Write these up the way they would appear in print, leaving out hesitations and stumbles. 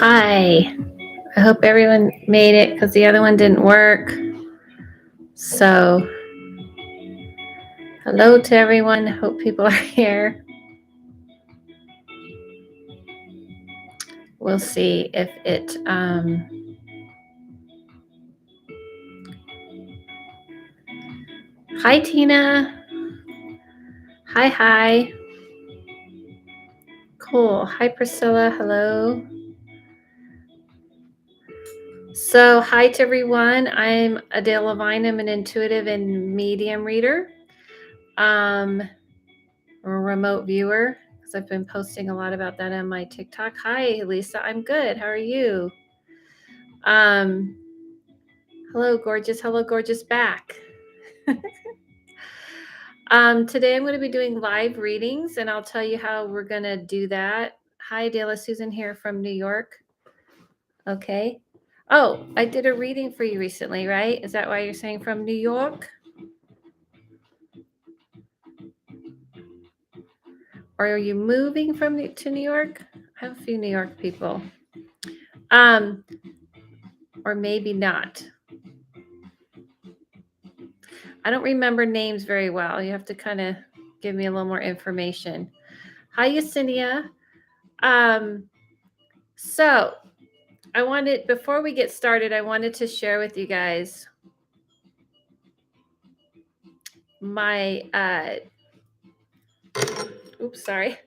Hi. I hope everyone made it because the other one didn't work. So, hello to everyone. Hope people are here. We'll see if it. Hi, Tina. Hi. Cool. Hi, Priscilla. Hello. So, hi to everyone. I'm Adele Lavine. I'm an intuitive and medium reader. A remote viewer because I've been posting a lot about that on my TikTok. Hi, Lisa. I'm good. How are you? Hello, gorgeous back. Today I'm going to be doing live readings and I'll tell you how we're going to do that. Hi, Dela Susan here from New York. Okay. Oh, I did a reading for you recently, right? Is that why you're saying from New York? Or are you moving to New York? I have a few New York people. Or maybe not. I don't remember names very well. You have to kind of give me a little more information. Hi, Yesenia. So before we get started, I wanted to share with you guys my, oops, sorry. I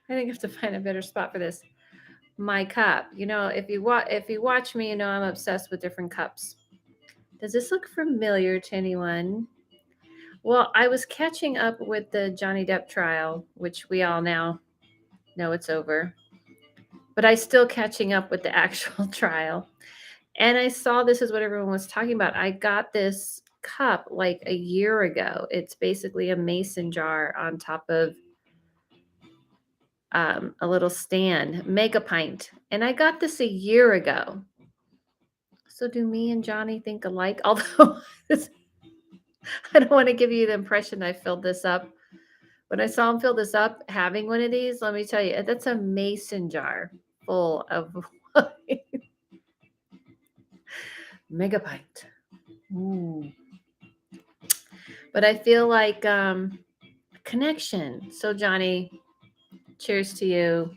think I have to find a better spot for this. My cup. You know, if you watch me, you know I'm obsessed with different cups. Does this look familiar to anyone? Well, I was catching up with the Johnny Depp trial, which we all now know it's over. But I still catching up with the actual trial. And I saw this is what everyone was talking about. I got this cup like a year ago. It's basically a mason jar on top of a little stand, mega pint. And I got this a year ago. So do me and Johnny think alike? Although I don't want to give you the impression I filled this up. When I saw him fill this up, having one of these, let me tell you, that's a mason jar full of wine. Mega pint. Ooh. But I feel like connection. So Johnny, cheers to you.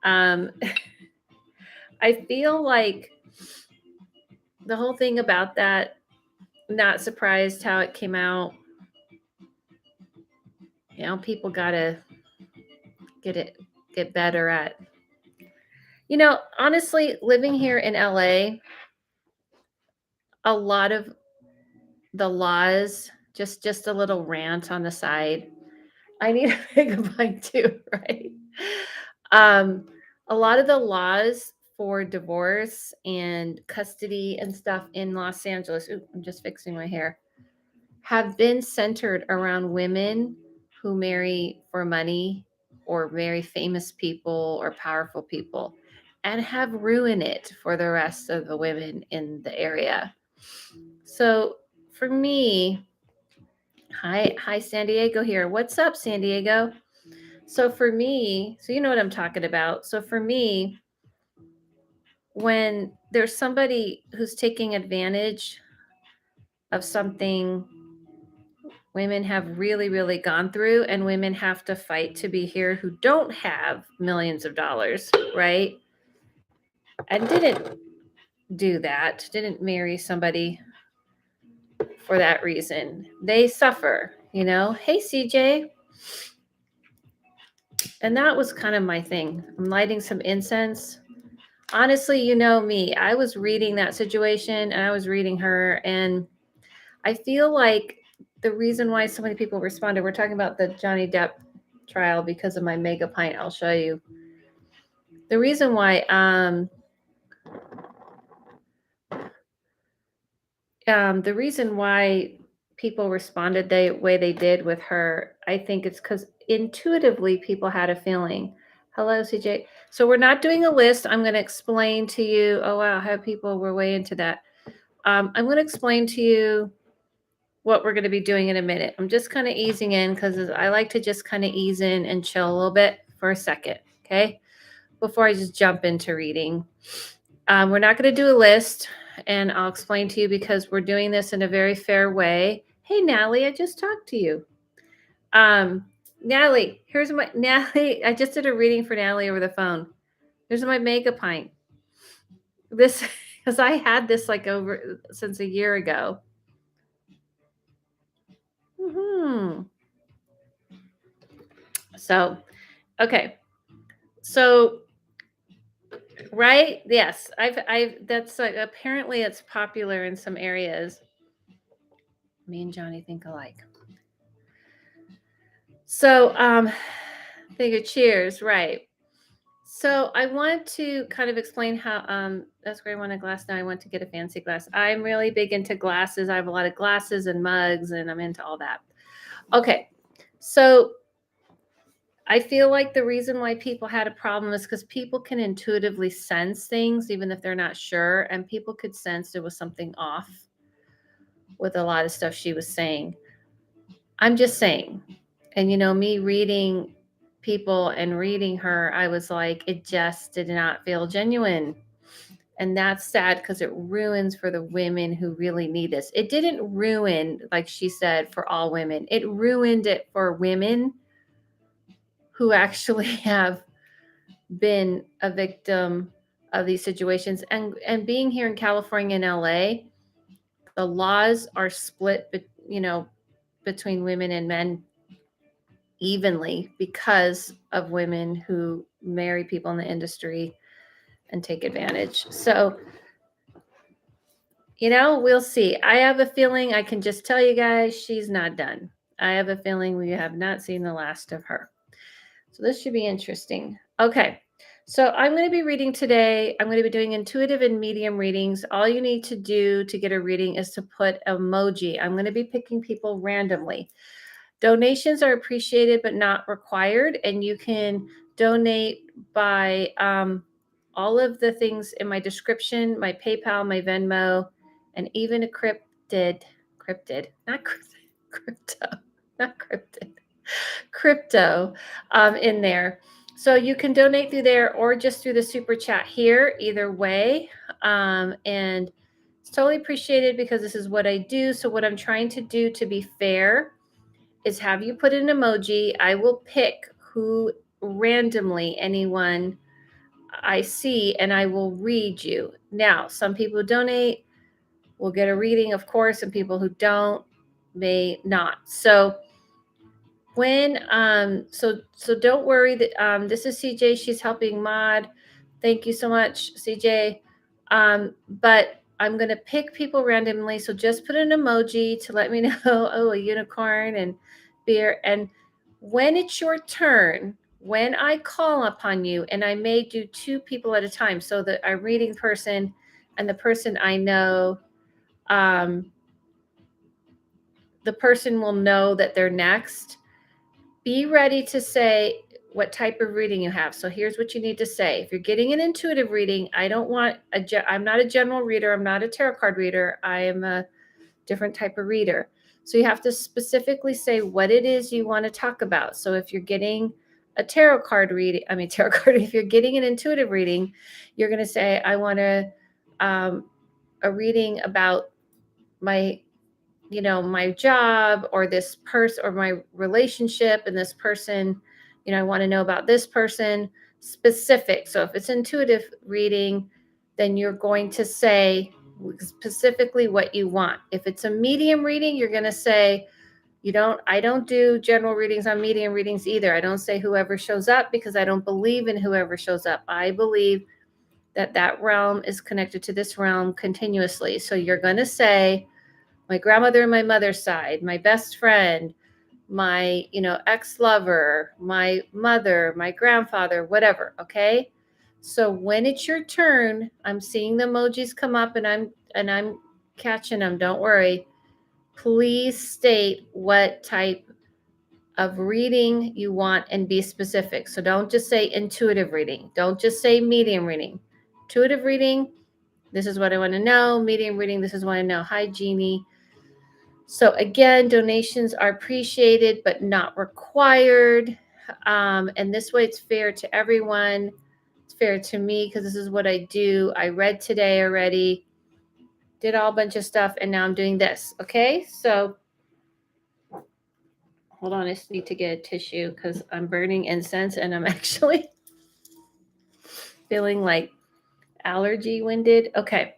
I feel like the whole thing about that, not surprised how it came out. You know, people gotta get better at. You know, honestly, living here in LA, a lot of the laws, just a little rant on the side. I need to make a point too, right? A lot of the laws for divorce and custody and stuff in Los Angeles, I'm just fixing my hair, have been centered around women who marry for money or marry famous people or powerful people and have ruined it for the rest of the women in the area. So for me, hi San Diego here. What's up, San Diego? So for me, so you know what I'm talking about. So for me, when there's somebody who's taking advantage of something women have really gone through, and women have to fight to be here who don't have millions of dollars, right? And didn't do that, didn't marry somebody for that reason. They suffer, you know. Hey, CJ. And that was kind of my thing. I'm lighting some incense. Honestly, you know me. I was reading that situation and I was reading her, and I feel like the reason why so many people responded, we're talking about the Johnny Depp trial because of my mega pint. I'll show you. The reason why people responded the way they did with her, I think it's because intuitively people had a feeling. Hello, CJ. So we're not doing a list. I'm going to explain to you. Oh, wow. How people were way into that. I'm going to explain to you what we're going to be doing in a minute. I'm just kind of easing in because I like to just kind of ease in and chill a little bit for a second. Okay. before I just jump into reading. We're not going to do a list, and I'll explain to you because we're doing this in a very fair way. Hey, Natalie, I just talked to you. Natalie, Natalie. I just did a reading for Natalie over the phone. Here's my mega pint. This, because I had this like over since a year ago. So, okay. So, right? Yes, that's like, apparently it's popular in some areas. Me and Johnny think alike. So, think of cheers, right? So I want to kind of explain how that's where I want a glass now. I want to get a fancy glass. I'm really big into glasses. I have a lot of glasses and mugs, and I'm into all that. Okay, so I feel like the reason why people had a problem is because people can intuitively sense things, even if they're not sure, and people could sense there was something off with a lot of stuff she was saying. I'm just saying, and me reading people and reading her, I was like, it just did not feel genuine. And that's sad because it ruins for the women who really need this. It didn't ruin, like she said, for all women. It ruined it for women who actually have been a victim of these situations. And being here in California and LA, the laws are split, between women and men evenly because of women who marry people in the industry and take advantage. So, we'll see. I have a feeling, I can just tell you guys, she's not done. I have a feeling we have not seen the last of her. So this should be interesting. Okay. So I'm going to be reading today. I'm going to be doing intuitive and medium readings. All you need to do to get a reading is to put emoji. I'm going to be picking people randomly. Donations are appreciated but not required, and you can donate by all of the things in my description, my PayPal, my Venmo, and even a crypto, in there. So you can donate through there or just through the super chat here, either way. And it's totally appreciated because this is what I do. So what I'm trying to do to be fair is have you put an emoji. I will pick who randomly, anyone I see, and I will read you. Now, some people who donate will get a reading, of course, and people who don't may not. So when so don't worry that this is CJ. She's helping mod. Thank you so much, CJ. But I'm gonna pick people randomly. So just put an emoji to let me know. Oh, a unicorn and beer. And when it's your turn, when I call upon you, and I may do 2 people at a time, so that I'm reading person and the person I know, the person will know that they're next. Be ready to say what type of reading you have. So here's what you need to say. If you're getting an intuitive reading, I'm not a general reader. I'm not a tarot card reader. I am a different type of reader. So you have to specifically say what it is you want to talk about. So if you're getting a tarot card reading, if you're getting an intuitive reading, you're going to say, I want a reading about my job or this person or my relationship, and this person, I want to know about this person specific. So if it's intuitive reading, then you're going to say specifically what you want. If it's a medium reading, you're going to say, I don't do general readings on medium readings either. I don't say whoever shows up because I don't believe in whoever shows up. I believe that realm is connected to this realm continuously. So you're going to say, my grandmother and my mother's side, my best friend, my, ex-lover, my mother, my grandfather, whatever. Okay. So when it's your turn, I'm seeing the emojis come up and I'm catching them. Don't worry. Please state what type of reading you want and be specific. So don't just say intuitive reading. Don't just say medium reading. Intuitive reading, this is what I want to know. Medium reading, this is what I know. Hi, Jeannie. So again, donations are appreciated, but not required. And this way it's fair to everyone. It's fair to me because this is what I do. I read today already, did all a bunch of stuff, and now I'm doing this. Okay, so hold on. I just need to get a tissue because I'm burning incense and I'm actually feeling like allergy winded. Okay.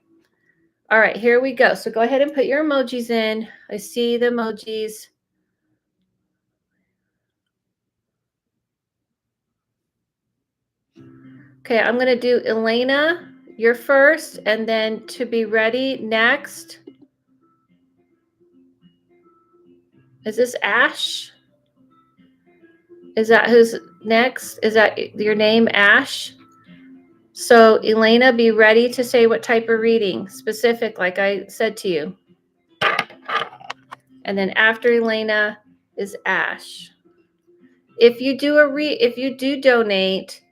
All right, here we go. So go ahead and put your emojis in. I see the emojis. Okay, I'm going to do Elena, you're first, and then to be ready next. Is this Ash? Is that who's next? Is that your name, Ash? So, Elena, be ready to say what type of reading, specific, like I said to you. And then after Elena is Ash. If you do donate,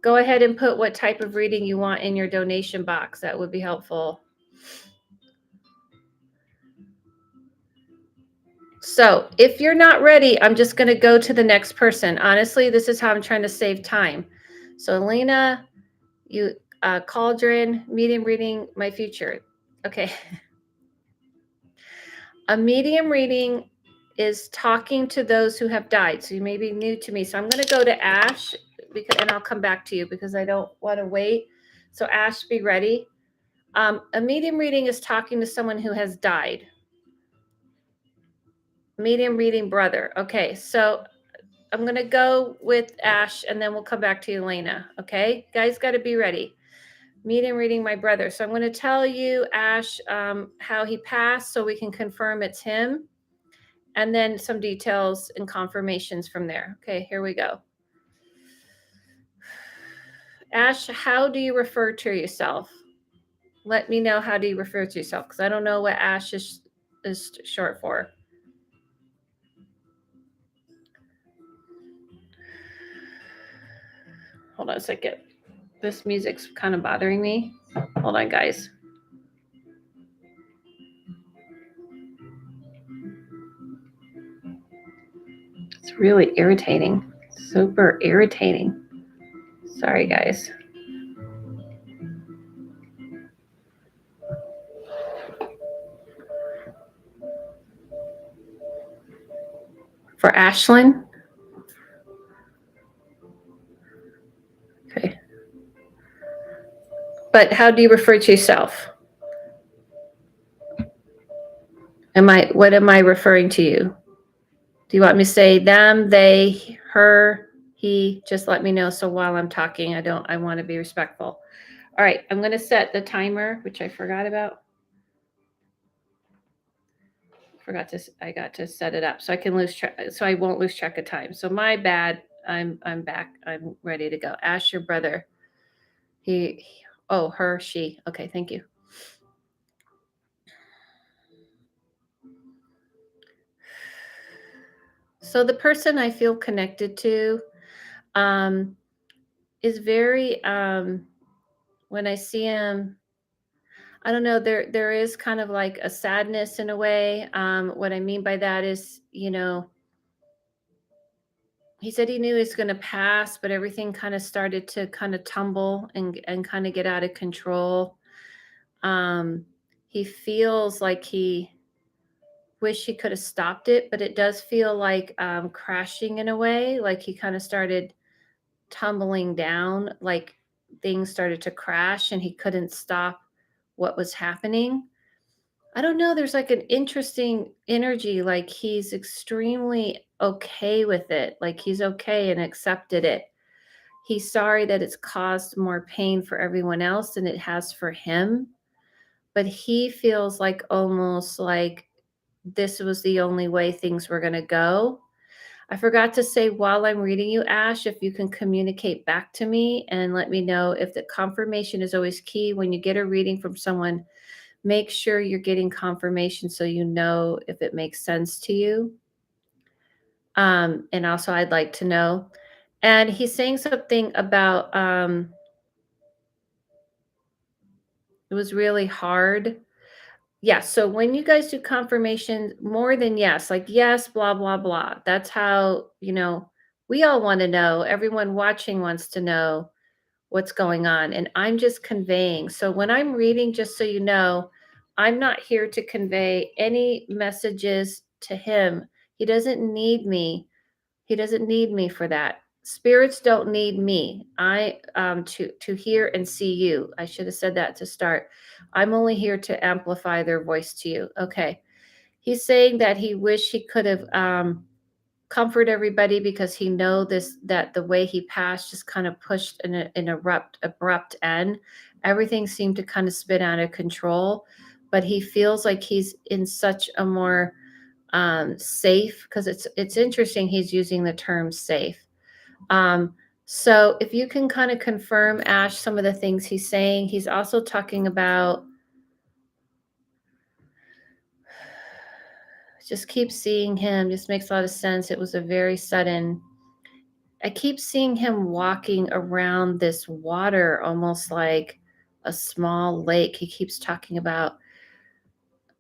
go ahead and put what type of reading you want in your donation box. That would be helpful. So if you're not ready, I'm just going to go to the next person. Honestly, this is how I'm trying to save time. So Elena, you Cauldron, medium reading, my future. Okay. A medium reading is talking to those who have died. So you may be new to me. So I'm going to go to Ash and I'll come back to you because I don't want to wait. So Ash, be ready. A medium reading is talking to someone who has died. Medium reading brother. Okay. So I'm going to go with Ash and then we'll come back to Elena. Okay. Guys, got to be ready. Medium reading my brother. So I'm going to tell you, Ash, how he passed so we can confirm it's him. And then some details and confirmations from there. Okay, here we go. Ash, how do you refer to yourself? Let me know, how do you refer to yourself? Because I don't know what Ash is short for. Hold on a second. This music's kind of bothering me. Hold on, guys. It's really irritating. Super irritating. Sorry, guys. For Ashlyn? Okay. But how do you refer to yourself? What am I referring to you? Do you want me to say them, they, her, he? Just let me know. So while I'm talking, I want to be respectful. All right, I'm going to set the timer, which I forgot about. I got to set it up so I can lose track, so I won't lose track of time. So my bad. I'm back. I'm ready to go. Ask your brother. Her, she. Okay, thank you. So the person I feel connected to is very, when I see him, I don't know, there is kind of like a sadness in a way. What I mean by that is, he said he knew he was going to pass, but everything kind of started to kind of tumble and kind of get out of control. He feels like he wish he could have stopped it, but it does feel like crashing in a way, like he kind of started tumbling down, like things started to crash and he couldn't stop what was happening. I don't know. There's like an interesting energy, like he's extremely okay with it, like he's okay and accepted it. He's sorry that it's caused more pain for everyone else than it has for him, but he feels like almost like this was the only way things were going to go. I forgot to say while I'm reading you, Ash, if you can communicate back to me and let me know. If the confirmation is always key when you get a reading from someone, make sure you're getting confirmation so you know if it makes sense to you. And also I'd like to know. And he's saying something about it was really hard. Yeah, so when you guys do confirmation, more than yes, like yes, blah, blah, blah. That's how, we all want to know. Everyone watching wants to know what's going on. And I'm just conveying. So when I'm reading, just so you know, I'm not here to convey any messages to him. He doesn't need me. He doesn't need me for that. Spirits don't need me. I to hear and see you. I should have said that to start. I'm only here to amplify their voice to you. Okay. He's saying that he wished he could have comfort everybody because he know this that the way he passed just kind of pushed an abrupt end. Everything seemed to kind of spin out of control, but he feels like he's in such a more safe, because it's interesting he's using the term safe. um, so if you can kind of confirm, Ash, some of the things he's saying. He's also talking about, just keep seeing him, just makes a lot of sense. It was a very sudden. I keep seeing him walking around this water, almost like a small lake. He keeps talking about,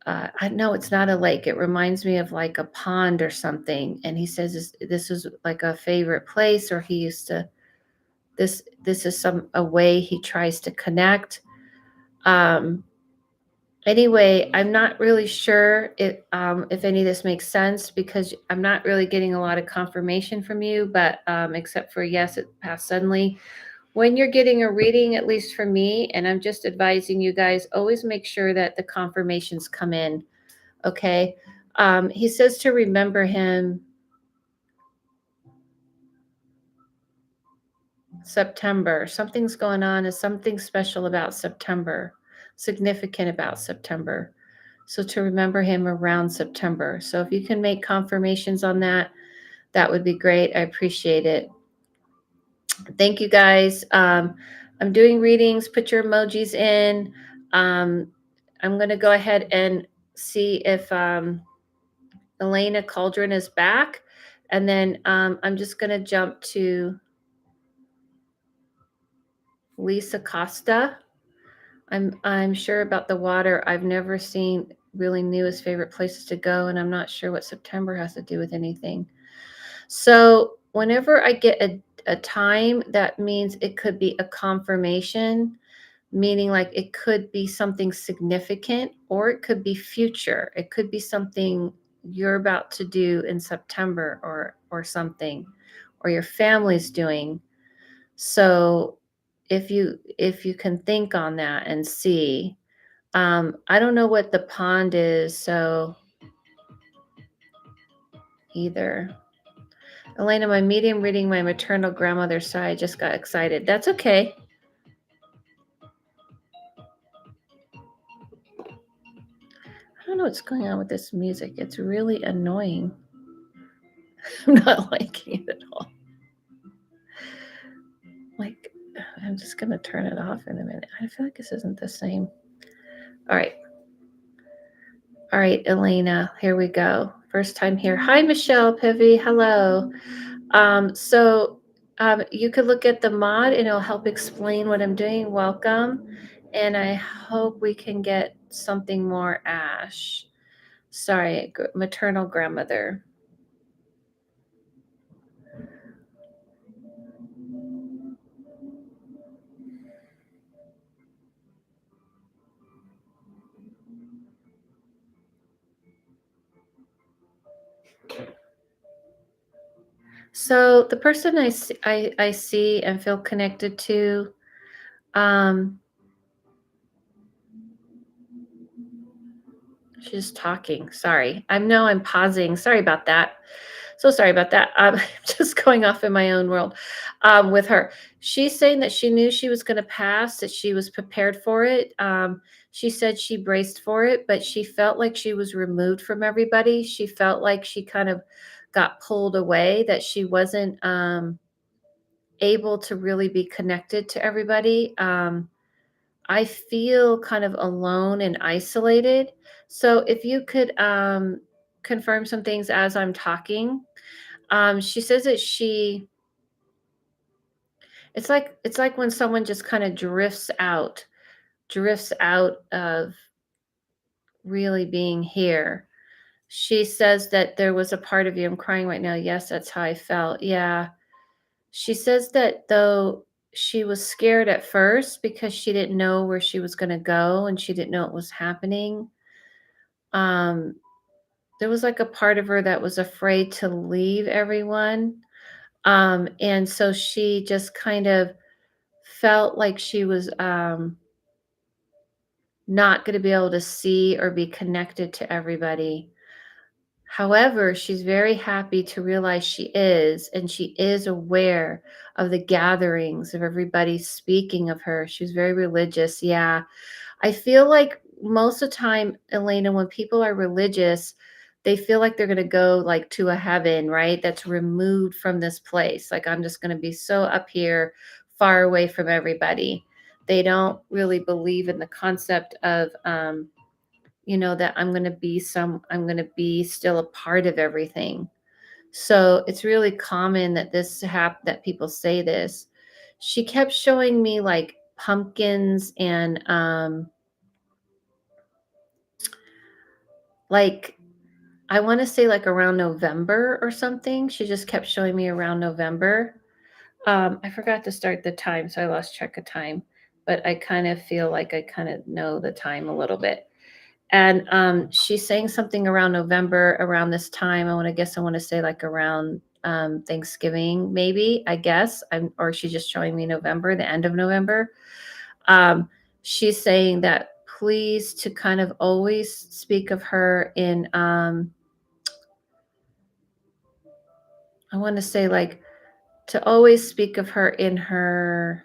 I know it's not a lake. It reminds me of like a pond or something. And he says this is like a favorite place, or he used to, this is a way he tries to connect. Um, anyway, I'm not really sure if any of this makes sense, because I'm not really getting a lot of confirmation from you, but except for yes, it passed suddenly. When you're getting a reading, at least for me, and I'm just advising you guys, always make sure that the confirmations come in. Okay. He says to remember him. September. Something's going on. Is something special about September, significant about September. So to remember him around September. So if you can make confirmations on that, that would be great. I appreciate it. Thank you guys. I'm doing readings. Put your emojis in. I'm going to go ahead and see if Elena Cauldron is back. And then I'm just going to jump to Lisa Costa. I'm sure about the water. I've never seen, really knew his favorite places to go, and I'm not sure what September has to do with anything. So whenever I get a time, that means it could be a confirmation, meaning like it could be something significant, or it could be future. It could be something you're about to do in September, or something, or your family's doing. So if you can think on that and see. I don't know what the pond is, so either. Elena, my medium reading my maternal grandmother's side, just got excited. That's okay. I don't know what's going on with this music. It's really annoying. I'm not liking it at all. Like, I'm just going to turn it off in a minute. I feel like this isn't the same. All right. All right, Elena, here we go. First time here. Hi, Michelle Pivy. Hello. So you could look at the mod and it'll help explain what I'm doing. Welcome. And I hope we can get something more, Ash. Sorry, maternal grandmother. So the person I see and feel connected to, um, she's talking. Sorry. I'm pausing. Sorry about that. So sorry about that. Just going off in my own world with her. She's saying that she knew she was going to pass, that she was prepared for it. She said she braced for it, but she felt like she was removed from everybody. She felt like she kind of got pulled away, that she wasn't able to really be connected to everybody. I feel kind of alone and isolated. So if you could confirm some things as I'm talking. She says that it's like when someone just kind of drifts out of really being here. She says that there was a part of you, I'm crying right now. Yes, that's how I felt. Yeah. She says that though she was scared at first because she didn't know where she was going to go and she didn't know it was happening. Um, there was like a part of her that was afraid to leave everyone. And so she just kind of felt like she was not going to be able to see or be connected to everybody. However, she's very happy to realize she is, and she is aware of the gatherings of everybody speaking of her. She's very religious. Yeah. I feel like most of the time, Elena, when people are religious, they feel like they're going to go like to a heaven, right? That's removed from this place. Like, I'm just going to be so up here, far away from everybody. They don't really believe in the concept of, that I'm going to be still a part of everything. So it's really common that that people say this. She kept showing me like pumpkins and like I want to say like around November or something. She just kept showing me around November. I forgot to start the time, so I lost track of time. But I kind of feel like I kind of know the time a little bit. And she's saying something around November, around this time. I want to say like around Thanksgiving, maybe. I guess, or she's just showing me November, the end of November. Um, she's saying that please to kind of always speak of her in. I want to say like to always speak of her in her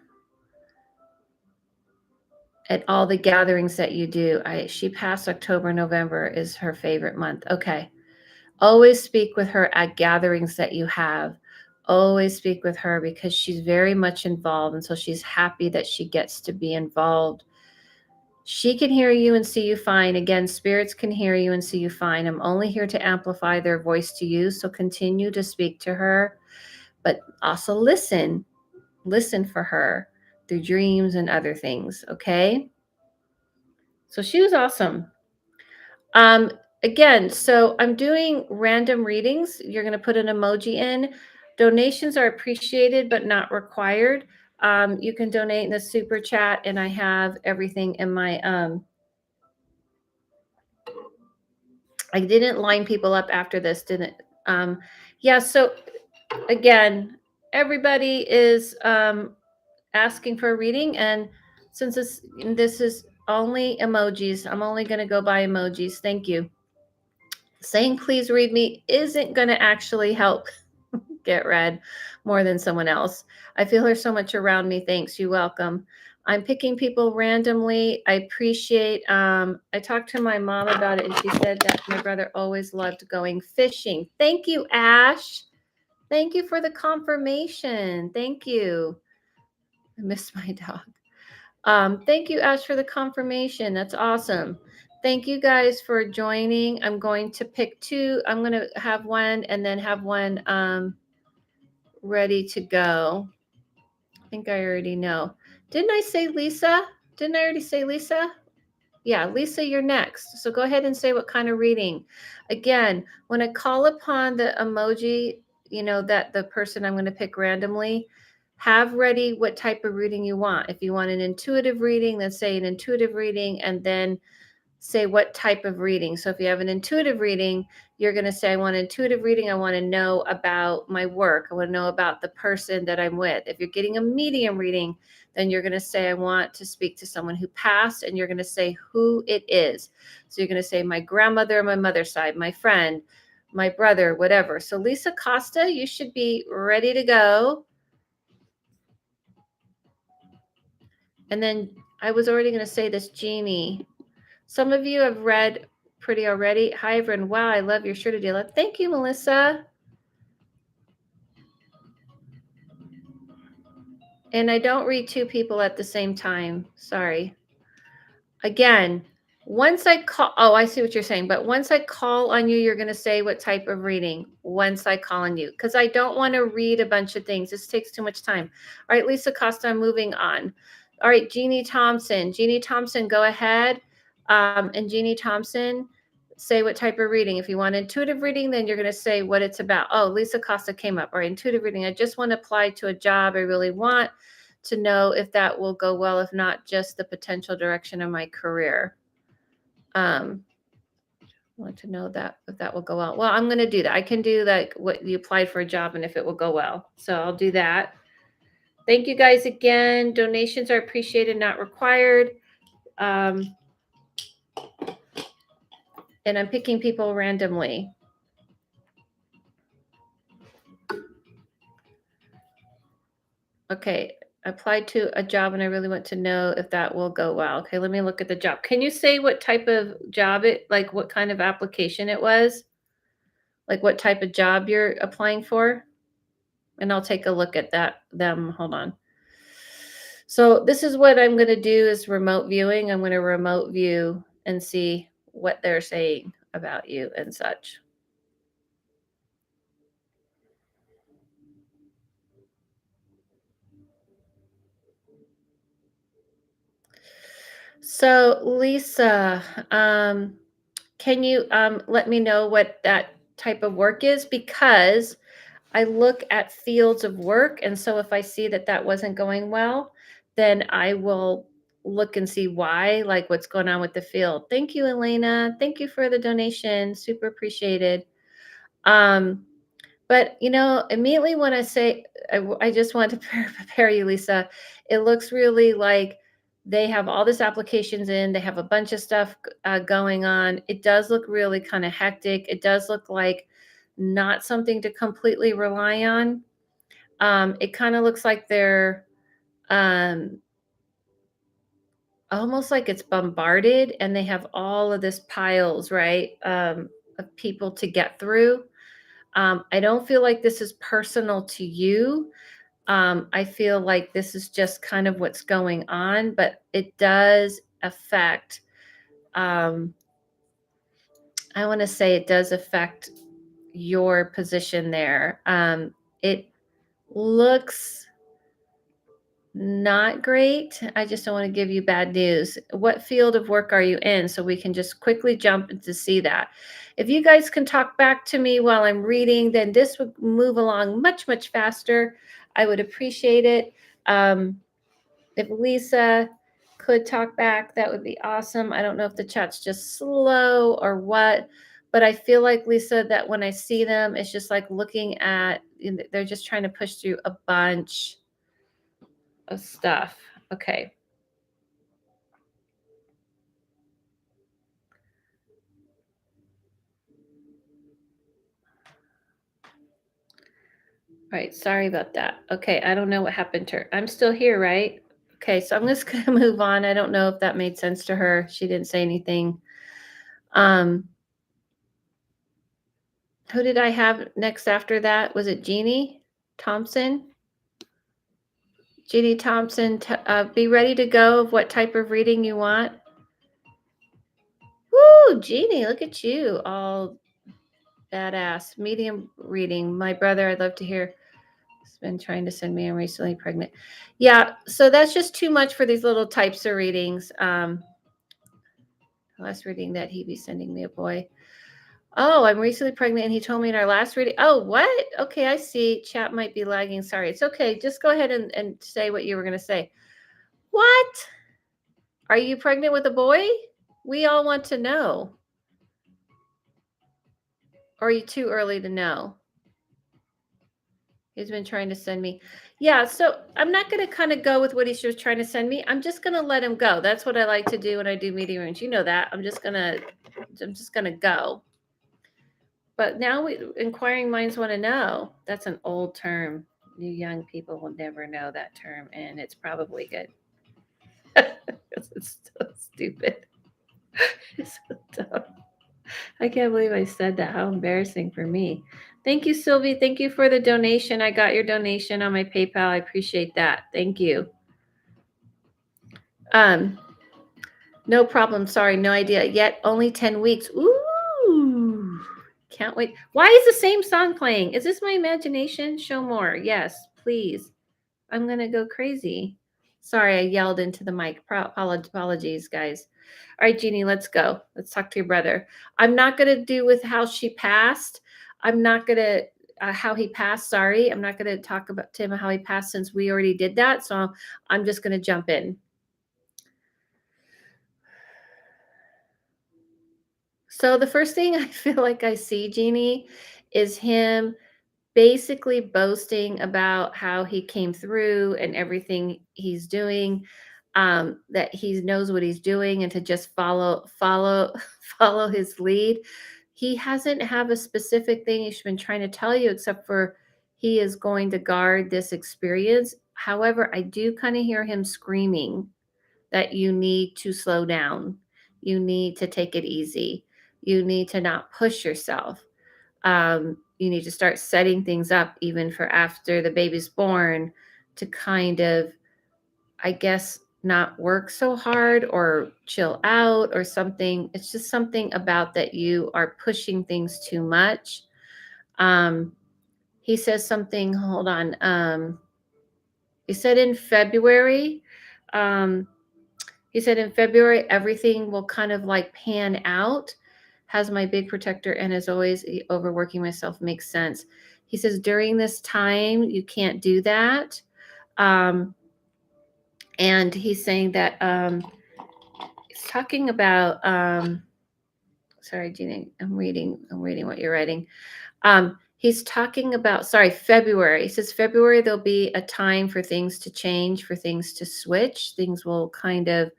at all the gatherings that you do. She passed October, November is her favorite month. Okay. Always speak with her at gatherings that you have. Always speak with her because she's very much involved. And so she's happy that she gets to be involved. She can hear you and see you fine. Again, spirits can hear you and see you fine. I'm only here to amplify their voice to you. So continue to speak to her, but also listen. Listen for her through dreams and other things. Okay. So she was awesome. Um, Again, so I'm doing random readings. You're going to put an emoji in. Donations are appreciated, but not required. You can donate in the super chat, and I have everything in my. I didn't line people up after this, didn't. Yeah. So again, everybody is asking for a reading, and since this is only emojis, I'm only going to go by emojis. Thank you. Saying please read me isn't going to actually help get read more than someone else. I feel her so much around me. Thanks. You're welcome. I'm picking people randomly. I appreciate, I talked to my mom about it and she said that my brother always loved going fishing. Thank you, Ash. Thank you for the confirmation. Thank you. I missed my dog. Thank you, Ash, for the confirmation. That's awesome. Thank you guys for joining. I'm going to pick two. I'm going to have one and then have one ready to go. I think I already know. Didn't I say Lisa? Didn't I already say Lisa? Yeah, Lisa, you're next. So go ahead and say what kind of reading. Again, when I call upon the emoji, that the person I'm going to pick randomly, have ready what type of reading you want. If you want an intuitive reading, then say an intuitive reading and then say what type of reading. So if you have an intuitive reading, you're going to say, I want an intuitive reading. I want to know about my work. I want to know about the person that I'm with. If you're getting a medium reading, then you're going to say, I want to speak to someone who passed, and you're going to say who it is. So you're going to say my grandmother on my mother's side, my friend, my brother, whatever. So Lisa Costa, you should be ready to go. And then I was already going to say this, Jeannie. Some of you have read pretty already. Hi, everyone. Wow, I love your shirt, Adela. Thank you, Melissa. And I don't read two people at the same time. Sorry. Again, once I call, I see what you're saying. But once I call on you, you're going to say what type of reading once I call on you. Because I don't want to read a bunch of things. This takes too much time. All right, Lisa Costa, I'm moving on. All right, Jeannie Thompson. Jeannie Thompson, go ahead. And Jeannie Thompson, say what type of reading. If you want intuitive reading, then you're going to say what it's about. Oh, Lisa Costa came up. All right, intuitive reading. I just want to apply to a job I really want. to know if that will go well, if not just the potential direction of my career. I want to know that if that will go well. Well, I'm going to do that. I can do like what you applied for a job and if it will go well. So I'll do that. Thank you guys again. Donations are appreciated, not required. And I'm picking people randomly. Okay, I applied to a job and I really want to know if that will go well. Okay, let me look at the job. Can you say what type of job like what kind of application it was? Like what type of job you're applying for? And I'll take a look at them. Hold on. So this is what I'm going to do is remote viewing. I'm going to remote view and see what they're saying about you and such. So Lisa, can you let me know what that type of work is? Because I look at fields of work. And so if I see that that wasn't going well, then I will look and see why, like what's going on with the field. Thank you, Elena. Thank you for the donation. Super appreciated. Um, but immediately when I say, I just want to prepare you, Lisa, it looks really like they have all this applications in, they have a bunch of stuff going on. It does look really kind of hectic. It does look like not something to completely rely on. It kind of looks like they're um, almost like it's bombarded and they have all of this piles, right, of people to get through. I don't feel like this is personal to you. I feel like this is just kind of what's going on, but it does affect, I want to say it does affect your position there. It looks not great. I just don't want to give you bad news. What field of work are you in? So we can just quickly jump to see that. If you guys can talk back to me while I'm reading, then this would move along much, much faster. I would appreciate it. If Lisa could talk back, that would be awesome. I don't know if the chat's just slow or what, but I feel like, Lisa, that when I see them, it's just like looking at, they're just trying to push through a bunch of stuff. Okay. All right. Sorry about that. Okay. I don't know what happened to her. I'm still here, right? Okay. So I'm just going to move on. I don't know if that made sense to her. She didn't say anything. Who did I have next after that? Was it Jeannie Thompson? Jeannie Thompson, be ready to go of what type of reading you want. Woo, Jeannie, look at you. All badass. Medium reading. My brother, I'd love to hear. He's been trying to send me. I'm recently pregnant. Yeah, so that's just too much for these little types of readings. Last reading that he'd be sending me a boy. Oh, I'm recently pregnant, and he told me in our last reading. Oh, what? Okay, I see. Chat might be lagging. Sorry. It's okay. Just go ahead and say what you were going to say. What? Are you pregnant with a boy? We all want to know. Or are you too early to know? He's been trying to send me. Yeah, so I'm not going to kind of go with what he's just trying to send me. I'm just going to let him go. That's what I like to do when I do meeting rooms. You know that. I'm just going to go. But now inquiring minds want to know. That's an old term. You young people will never know that term, and it's probably good. It's so stupid. It's so dumb. I can't believe I said that. How embarrassing for me. Thank you, Sylvie. Thank you for the donation. I got your donation on my PayPal. I appreciate that. Thank you. No problem. Sorry, no idea yet. Only 10 weeks. Ooh, can't wait. Why is the same song playing? Is this my imagination? Show more. Yes, please. I'm going to go crazy. Sorry, I yelled into the mic. Apologies, guys. All right, Jeannie, let's go. Let's talk to your brother. I'm not going to do with how she passed. I'm not going to how he passed. Sorry, I'm not going to talk about Tim how he passed since we already did that. So I'm just going to jump in. So the first thing I feel like I see, Jeannie, is him basically boasting about how he came through and everything he's doing, that he knows what he's doing and to just follow follow his lead. He hasn't have a specific thing he's been trying to tell you except for he is going to guard this experience. However, I do kind of hear him screaming that you need to slow down, you need to take it easy, you need to not push yourself, you need to start setting things up even for after the baby's born to kind of, I guess, not work so hard or chill out or something. It's just something about that you are pushing things too much. Um, he says something, hold on. He said in February, um, he said in February, everything will kind of like pan out. Has my big protector and as always, overworking myself makes sense. He says during this time, you can't do that. Um, and he's saying that he's talking about, sorry, Gina, I'm reading what you're writing. He's talking about, sorry, February. He says February, there'll be a time for things to change, for things to switch. Things will kind of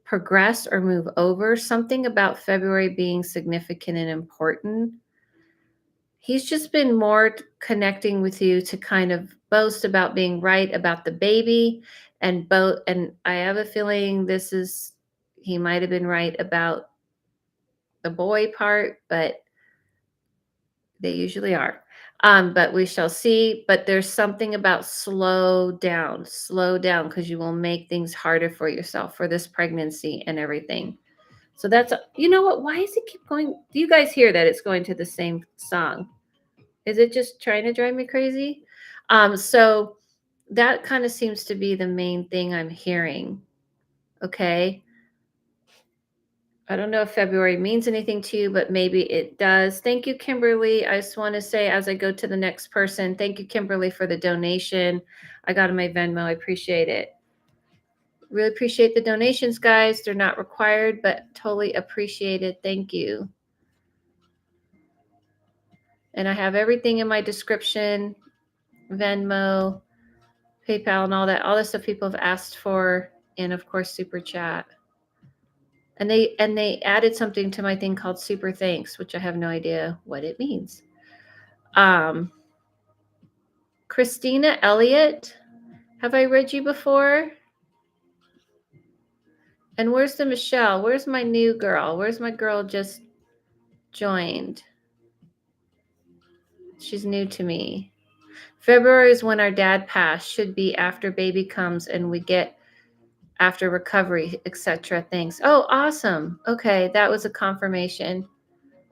progress or move over. Something about February being significant and important. He's just been more connecting with you to kind of boast about being right about the baby and both. And I have a feeling this is, he might have been right about the boy part, but they usually are. But we shall see. But there's something about slow down, because you will make things harder for yourself for this pregnancy and everything. So that's, you know what? Why does it keep going? Do you guys hear that it's going to the same song? Is it just trying to drive me crazy? So that kind of seems to be the main thing I'm hearing. Okay. I don't know if February means anything to you, but maybe it does. Thank you, Kimberly. I just want to say, as I go to the next person, thank you, Kimberly, for the donation. I got on my Venmo. I appreciate it. Really appreciate the donations, guys. They're not required, but totally appreciated. Thank you. And I have everything in my description, Venmo, PayPal, and all the stuff people have asked for, and of course, Super Chat. And they added something to my thing called Super Thanks, which I have no idea what it means. Christina Elliott, have I read you before? And where's the Michelle? Where's my new girl? Where's my girl just joined? She's new to me. February is when our dad passed. Should be after baby comes and we get after recovery, etc. Thanks. Oh, awesome. Okay, that was a confirmation.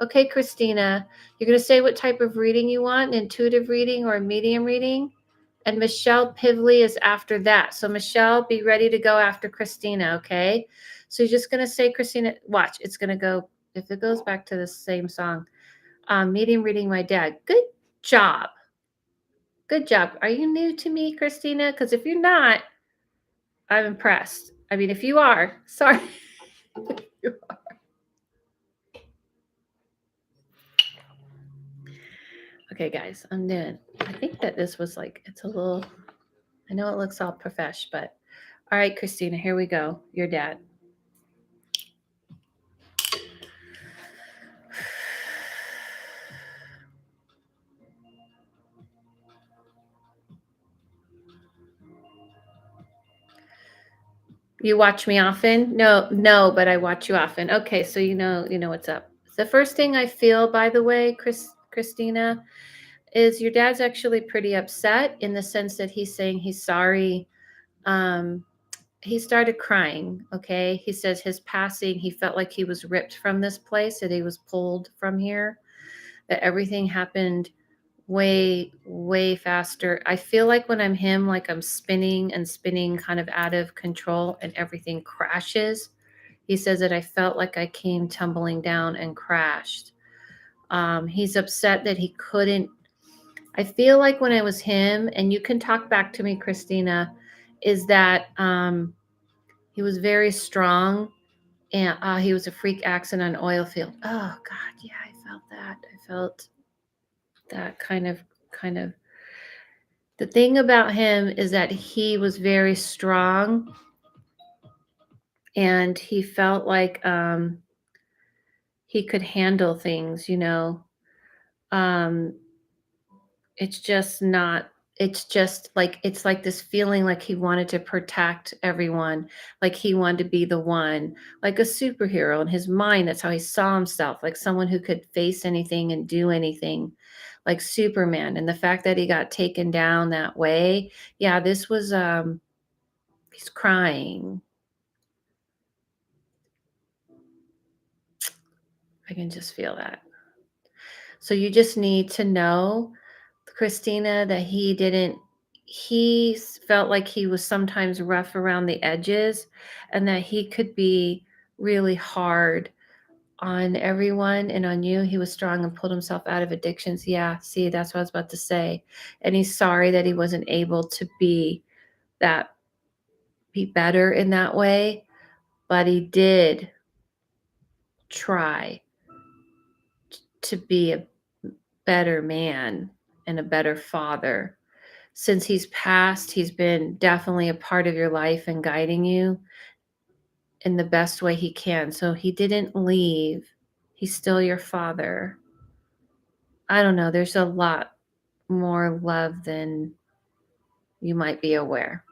Okay, Christina, you're going to say what type of reading you want, an intuitive reading or a medium reading? And Michelle Pivley is after that. So Michelle, be ready to go after Christina, okay? So you're just going to say, Christina, watch, it's going to go, if it goes back to the same song, medium reading my dad. Good job. Good job. Are you new to me, Christina? Because if you're not, I'm impressed. I mean, if you are, sorry. You are. Okay, guys, I'm doing. I think that this was like, it's a little, I know it looks all profesh, but all right, Christina, here we go. Your dad. You watch me often? No, but I watch you often. Okay, so you know what's up. The first thing I feel, by the way, Christina, is your dad's actually pretty upset in the sense that he's saying he's sorry. He started crying. Okay, he says his passing, he felt like he was ripped from this place, that he was pulled from here, that everything happened way faster. I feel like when I'm him, like I'm spinning and spinning kind of out of control and everything crashes. He says that I felt like I came tumbling down and crashed. He's upset that he couldn't, I feel like when I was him, and you can talk back to me, Christina, is that he was very strong, and he was a freak accident on oil field. Oh God, yeah, I felt that. I felt that kind of. The thing about him is that he was very strong, and he felt like he could handle things. Um, it's just not. It's like this feeling like he wanted to protect everyone, like he wanted to be the one, like a superhero in his mind. That's how he saw himself, like someone who could face anything and do anything, like Superman. And the fact that he got taken down that way, yeah, this was he's crying. I can just feel that. So you just need to know, Christina, that he felt like he was sometimes rough around the edges, and that he could be really hard on everyone and on you. He was strong and pulled himself out of addictions. Yeah, see, that's what I was about to say. And he's sorry that he wasn't able to that, be better in that way, but he did try to be a better man and a better father. Since he's passed, he's been definitely a part of your life and guiding you in the best way he can. So he didn't leave. He's still your father. I don't know. There's a lot more love than you might be aware.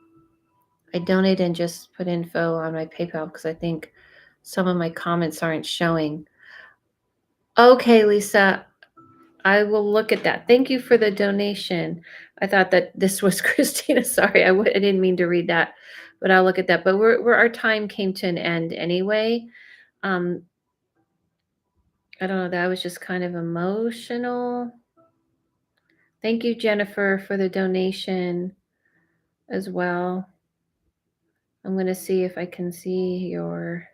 I donate and just put info on my PayPal because I think some of my comments aren't showing. Okay, Lisa, I will look at that. Thank you for the donation. I thought that this was Christina. Sorry, I didn't mean to read that, but I'll look at that. But our time came to an end anyway. Um, I don't know. That was just kind of emotional. Thank you, Jennifer, for the donation as well. I'm going to see if I can see your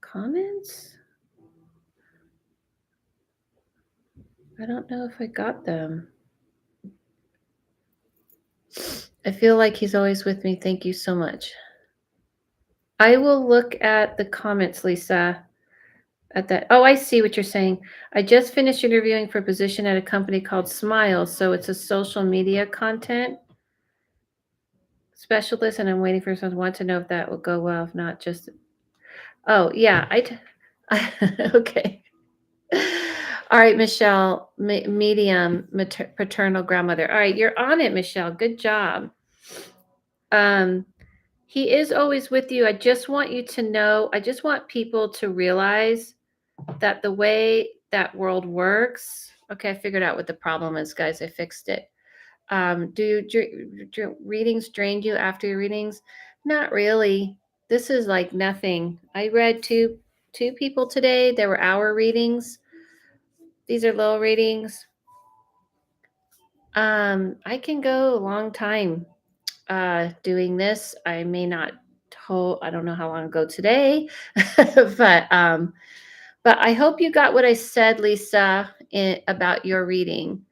comments. I don't know if I got them. I feel like he's always with me. Thank you so much. I will look at the comments, Lisa. At that. Oh, I see what you're saying. I just finished interviewing for a position at a company called Smile. So it's a social media content specialist, and I'm waiting for someone to want to know if that will go well. If not, just oh yeah, okay. All right, Michelle, medium paternal grandmother. All right, you're on it, Michelle. Good job. Um, he is always with you. I just want you to know. I just want people to realize that the way that world works. Okay, I figured out what the problem is, guys. I fixed it. Do readings drain you after your readings? Not really. This is like nothing. I read two people today. There were hour readings. These are low readings. I can go a long time doing this. I may not I don't know how long ago today, but I hope you got what I said, Lisa, about your reading.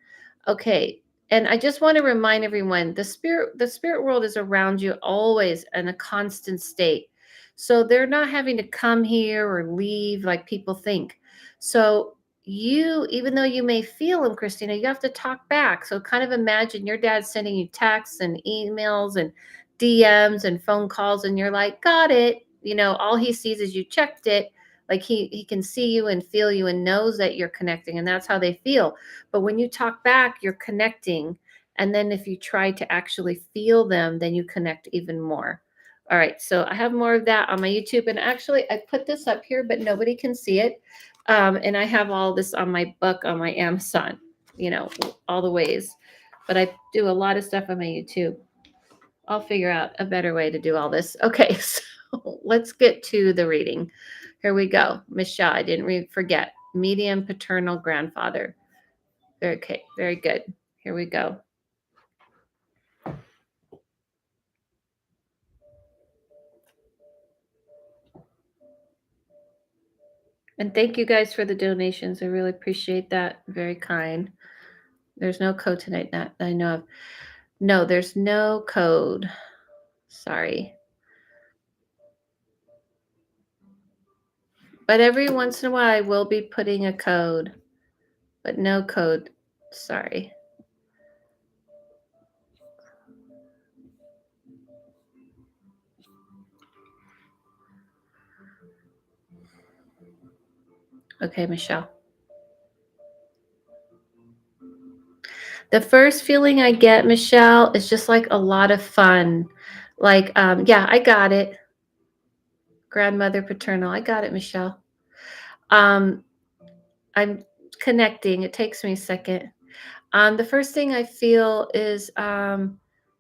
Okay. And I just want to remind everyone, the spirit world is around you always in a constant state. So they're not having to come here or leave like people think. So even though you may feel them, Christina, you have to talk back. So kind of imagine your dad sending you texts and emails and DMs and phone calls, and you're like, got it. All he sees is you checked it. Like he can see you and feel you and knows that you're connecting, and that's how they feel. But when you talk back, you're connecting. And then if you try to actually feel them, then you connect even more. All right. So I have more of that on my YouTube. And actually, I put this up here, but nobody can see it. And I have all this on my book on my Amazon, all the ways. But I do a lot of stuff on my YouTube. I'll figure out a better way to do all this. Okay. So let's get to the reading. Here we go. Michelle, I didn't forget. Medium paternal grandfather. Okay, very good. Here we go. And thank you guys for the donations. I really appreciate that. Very kind. There's no code tonight that I know of. No, there's no code. Sorry. But every once in a while, I will be putting a code, but no code. Sorry. Okay, Michelle. The first feeling I get, Michelle, is just like a lot of fun. Like, yeah, I got it. Grandmother paternal. I got it, Michelle. Um, I'm connecting. It takes me a second. The first thing I feel is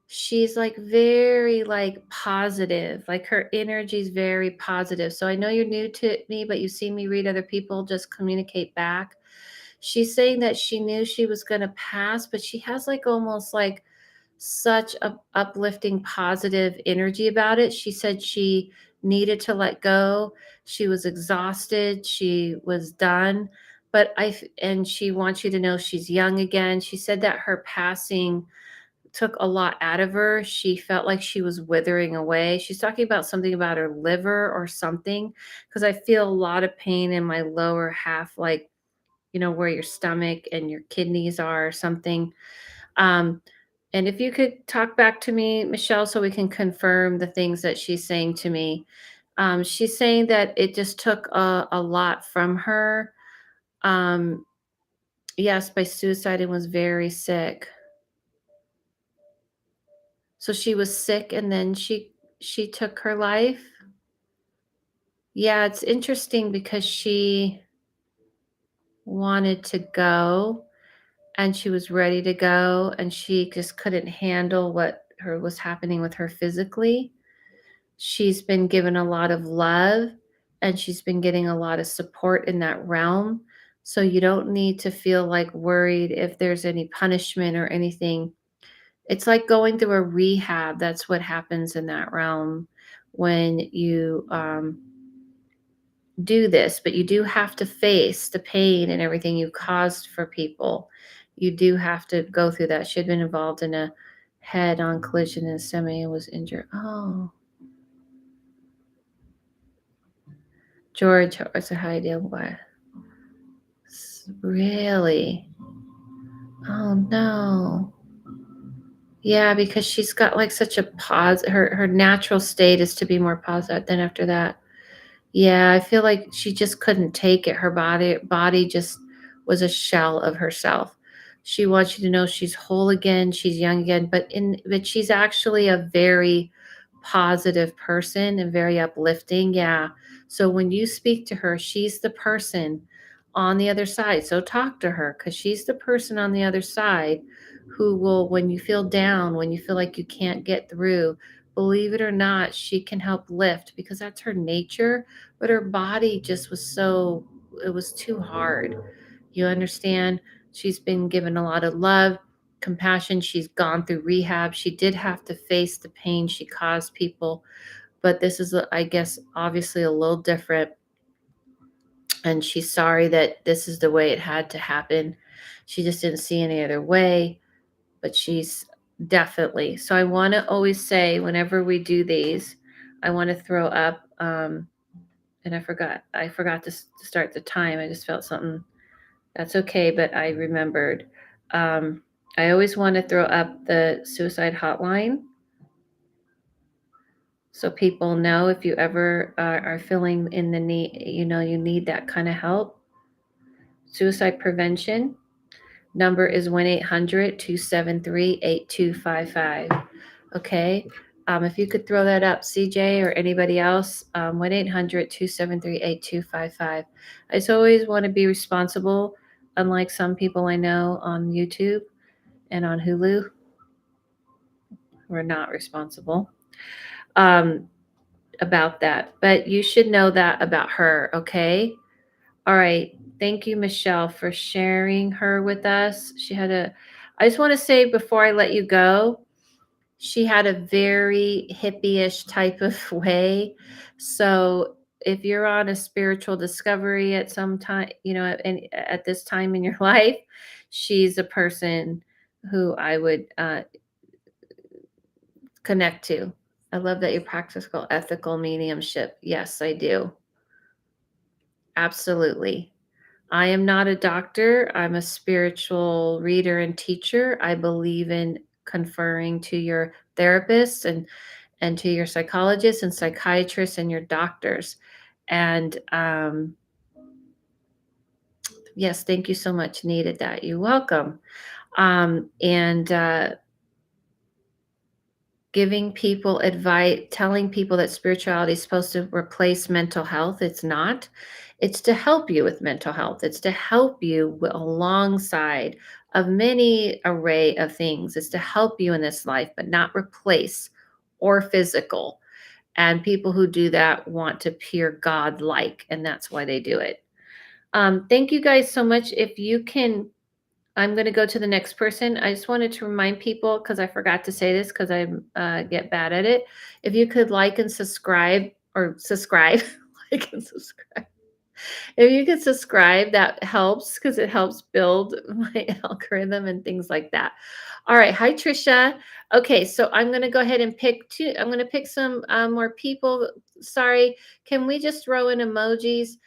she's like very like positive. Like her energy is very positive. So I know you're new to me, but you've seen me read other people, just communicate back. She's saying that she knew she was going to pass, but she has like almost like such a uplifting positive energy about it. She said she needed to let go. She was exhausted, she was done, but and she wants you to know she's young again. She said that her passing took a lot out of her. She felt like she was withering away. She's talking about something about her liver or something, because I feel a lot of pain in my lower half, like, where your stomach and your kidneys are or something. um, and if you could talk back to me, Michelle, so we can confirm the things that she's saying to me. She's saying that it just took a lot from her. Um, yes, by suicide and was very sick. So she was sick and then she took her life. Yeah, it's interesting because she wanted to go and she was ready to go and she just couldn't handle what her was happening with her physically. She's been given a lot of love and she's been getting a lot of support in that realm. So you don't need to feel like worried if there's any punishment or anything. It's like going through a rehab. That's what happens in that realm when you do this, but you do have to face the pain and everything you caused for people. You do have to go through that. She had been involved in a head on collision in a semi and was injured. Oh, George, it's a high deal. What? Really? Oh no. Yeah, because she's got like such a pause. Her natural state is to be more positive. Then after that, yeah, I feel like she just couldn't take it. Her body just was a shell of herself. She wants you to know she's whole again, she's young again, but she's actually a very positive person and very uplifting. Yeah. So when you speak to her, she's the person on the other side. So talk to her cuz she's the person on the other side who will, when you feel down, when you feel like you can't get through, believe it or not, she can help lift because that's her nature, but her body just was so, it was too hard. You understand? She's been given a lot of love, compassion. She's gone through rehab. She did have to face the pain she caused people, but this is, I guess, obviously a little different. And she's sorry that this is the way it had to happen. She just didn't see any other way, but she's definitely. So I want to always say, whenever we do these, I want to throw up. And I forgot to start the time. I just felt something. That's okay, but I remembered. Um, I always want to throw up the suicide hotline so people know if you ever are feeling in the need, you need that kind of help. Suicide prevention number is 1-800-273-8255. Okay. If you could throw that up, CJ or anybody else, 1-800-273-8255. I just always want to be responsible, unlike some people I know on YouTube and on Hulu who are not responsible um, about that. But you should know that about her, okay? All right. Thank you, Michelle, for sharing her with us. I just want to say before I let you go, she had a very hippie-ish type of way. So if you're on a spiritual discovery at some time, at this time in your life, she's a person who I would connect to. I love that you practical ethical mediumship. Yes, I do. Absolutely. I am not a doctor. I'm a spiritual reader and teacher. I believe in conferring to your therapists and to your psychologists and psychiatrists and your doctors. And yes, thank you so much. Needed that. You're welcome. And giving people advice, telling people that spirituality is supposed to replace mental health. It's not. It's to help you with mental health. It's to help you alongside of many array of things. It's to help you in this life, but not replace or physical. And people who do that want to appear God-like, and that's why they do it. Thank you guys so much. If you can, I'm going to go to the next person. I just wanted to remind people because I forgot to say this because I get bad at it. If you could like and subscribe or subscribe, like and subscribe. If you could subscribe, that helps because it helps build my algorithm and things like that. All right. Hi, Trisha. Okay, so I'm going to go ahead and pick two. I'm going to pick some more people. Sorry. Can we just throw in emojis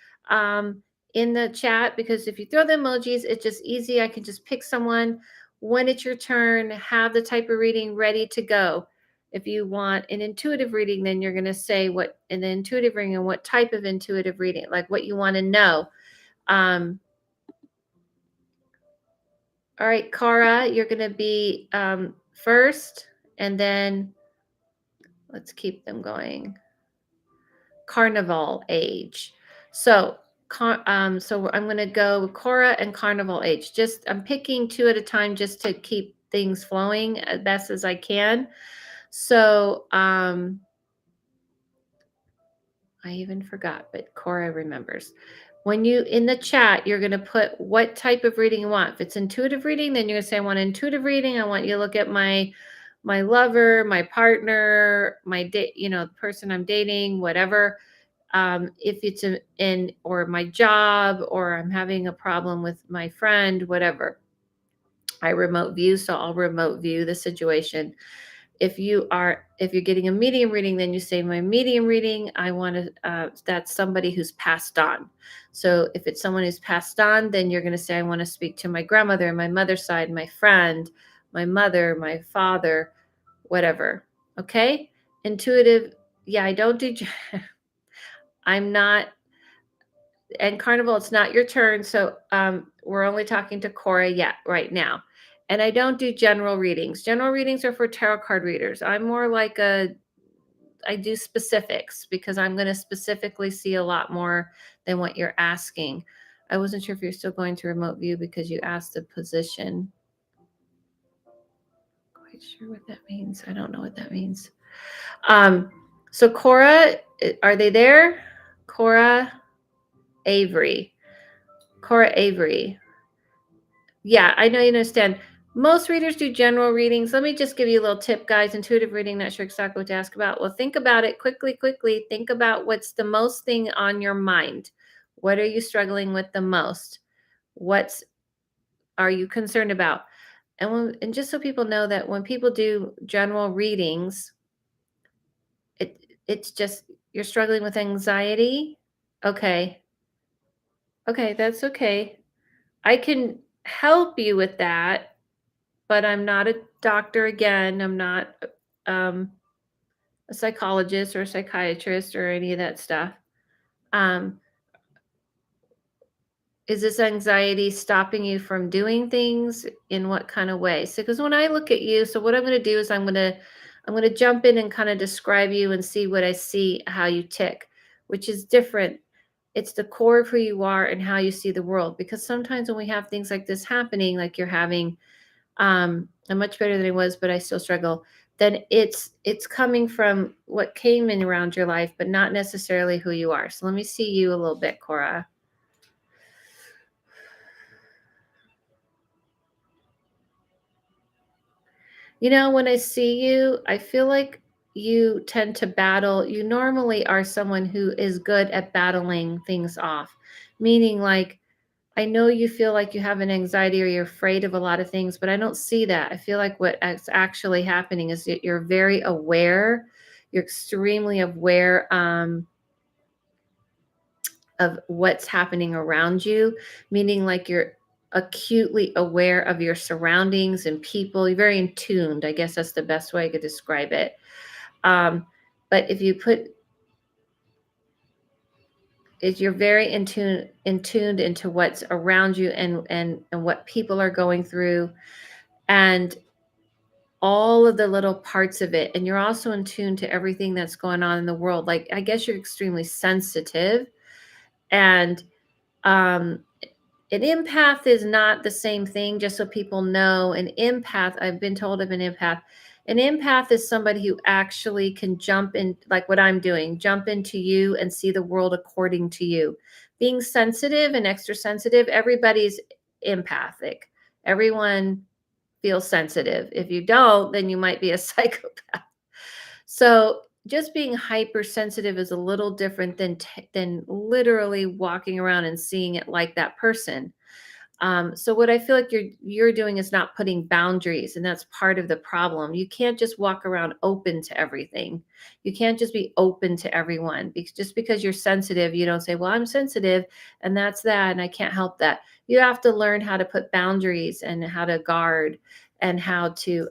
in the chat? Because if you throw the emojis, it's just easy. I can just pick someone. When it's your turn, have the type of reading ready to go. If you want an intuitive reading, then you're going to say what in the intuitive reading and what type of intuitive reading, like what you want to know. All right, Cara, you're going to be first, and then let's keep them going. Carnival age. So, so I'm going to go Cora and Carnival age. Just I'm picking two at a time just to keep things flowing as best as I can. So, I even forgot, but Cora remembers. When you in the chat, you're going to put what type of reading you want. If it's intuitive reading, then you're going to say, I want intuitive reading. I want you to look at my lover, my partner, my date, the person I'm dating, whatever. If it's in or my job, or I'm having a problem with my friend, whatever. I remote view, so I'll remote view the situation. If you're getting a medium reading, then you say my medium reading, I want to that's somebody who's passed on. So if it's someone who's passed on, then you're going to say I want to speak to my grandmother, my mother's side, my friend, my mother, my father, whatever. Okay? Intuitive. Yeah, I don't do I'm not. And Carnival, it's not your turn, so we're only talking to Cora yet right now. And I don't do general readings. General readings are for tarot card readers. I'm more like I do specifics because I'm going to specifically see a lot more than what you're asking. I wasn't sure if you're still going to remote view because you asked the position. Quite sure what that means. I don't know what that means. So Cora, are they there? Cora Avery. Cora Avery. Yeah, I know you understand. Most readers do general readings. Let me just give you a little tip, guys. Intuitive reading, not sure exactly what to ask about. Well, think about it quickly. Think about what's the most thing on your mind. What are you struggling with the most? What are you concerned about? And just so people know that when people do general readings, it's just you're struggling with anxiety. Okay. Okay, that's okay. I can help you with that, but I'm not a doctor again. I'm not a psychologist or a psychiatrist or any of that stuff. Um, is this anxiety stopping you from doing things? In what kind of way? So, because when I look at you, so what I'm going to do is I'm going to jump in and kind of describe you and see what I see, how you tick, which is different. It's the core of who you are and how you see the world. Because sometimes when we have things like this happening, like you're having, I'm much better than I was, but I still struggle. Then it's coming from what came in around your life, but not necessarily who you are. So let me see you a little bit, Cora. When I see you, I feel like you tend to battle. You normally are someone who is good at battling things off, meaning like I know you feel like you have an anxiety or you're afraid of a lot of things, but I don't see that. I feel like what is actually happening is that you're very aware. You're extremely aware of what's happening around you, meaning like you're acutely aware of your surroundings and people. You're very in tuned. I guess that's the best way I could describe it. Um, but if you put is you're very in tuned into what's around you and what people are going through and all of the little parts of it, and you're also in tune to everything that's going on in the world. Like, I guess you're extremely sensitive, and um an empath is not the same thing, just so people know. An empath, I've been told of an empath. An empath is somebody who actually can jump in, like what I'm doing, jump into you and see the world according to you. Being sensitive and extra sensitive, everybody's empathic. Everyone feels sensitive. If you don't, then you might be a psychopath. So just being hypersensitive is a little different than literally walking around and seeing it like that person. So what I feel like you're doing is not putting boundaries, and that's part of the problem. You can't just walk around open to everything. You can't just be open to everyone. Just because you're sensitive, you don't say, "Well, I'm sensitive, and that's that, and I can't help that." You have to learn how to put boundaries and how to guard and how to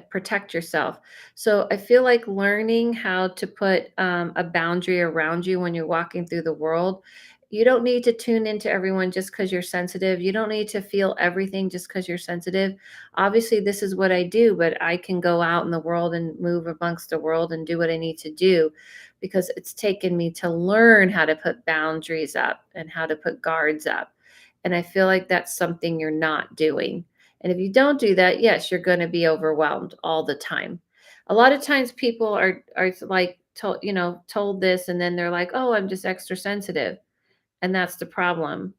protect yourself. So I feel like learning how to put a boundary around you when you're walking through the world. You don't need to tune into everyone just because you're sensitive. You don't need to feel everything just because you're sensitive. Obviously, this is what I do, but I can go out in the world and move amongst the world and do what I need to do because it's taken me to learn how to put boundaries up and how to put guards up. And I feel like that's something you're not doing. And if you don't do that, yes, you're going to be overwhelmed all the time. A lot of times people are like told, told this and then they're like, "Oh, I'm just extra sensitive." And that's the problem.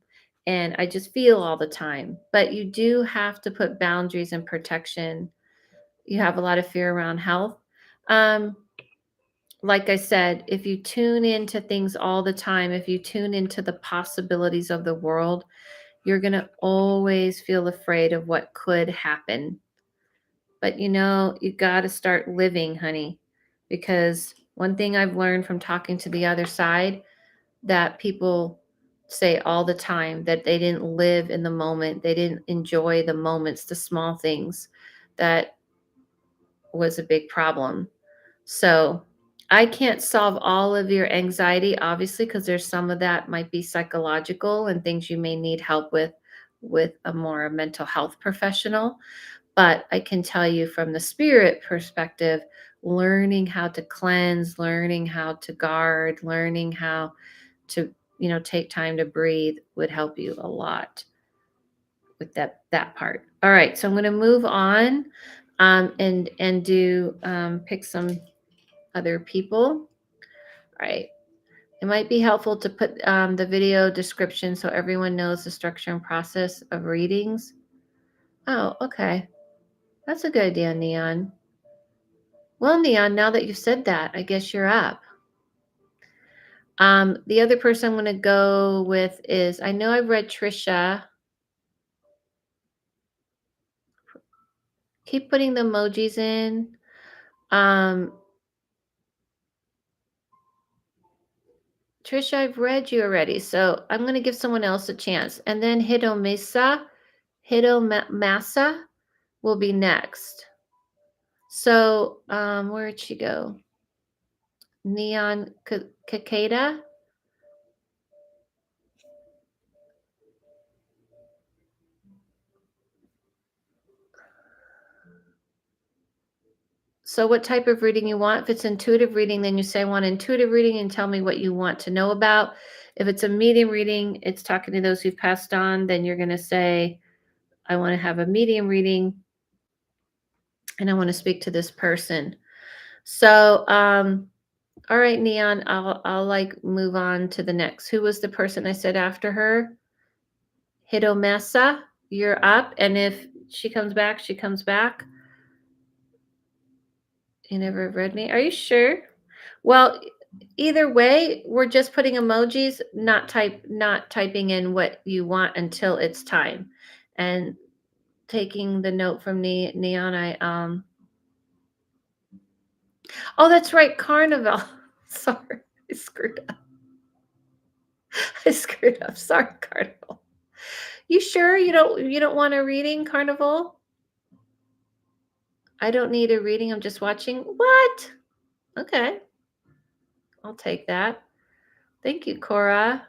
And I just feel all the time. But you do have to put boundaries and protection. You have a lot of fear around health. Um like I said, if you tune into things all the time, if you tune into the possibilities of the world, you're going to always feel afraid of what could happen. But you got to start living, honey, because one thing I've learned from talking to the other side that people say all the time that they didn't live in the moment, they didn't enjoy the moments, the small things. That was a big problem. So, I can't solve all of your anxiety obviously because there's some of that might be psychological and things you may need help with a more mental health professional. But I can tell you from the spirit perspective, learning how to cleanse, learning how to guard, learning how to, take time to breathe would help you a lot with that part. All right, so I'm going to move on and do pick some other people. All right. It might be helpful to put the video description so everyone knows the structure and process of readings. Oh, okay. That's a good idea, Neon. Well, Neon, now that you've said that, I guess you're up. The other person I'm going to go with is, I know I've read Trisha. Keep putting the emojis in. Trisha, I've read you already, so I'm going to give someone else a chance. And then Hidomasa will be next. So, where'd she go? Neon Cicada. So what type of reading you want? If it's intuitive reading, then you say I want intuitive reading and tell me what you want to know about. If it's a medium reading, it's talking to those who've passed on, then you're going to say I want to have a medium reading and I want to speak to this person. So, all right, Neon, I'll like move on to the next. Who was the person I said after her? Hidomesa, you're up. And if she comes back, she comes back. You never read me? Are you sure? Well, Either way, we're just putting emojis, not typing in what you want until it's time. And taking the note from Neon, oh, that's right, Carnival. Sorry, I screwed up. I screwed up. Sorry, Carnival. You sure you don't want a reading, Carnival? I don't need a reading. I'm just watching. What? Okay, I'll take that. Thank you, Cora.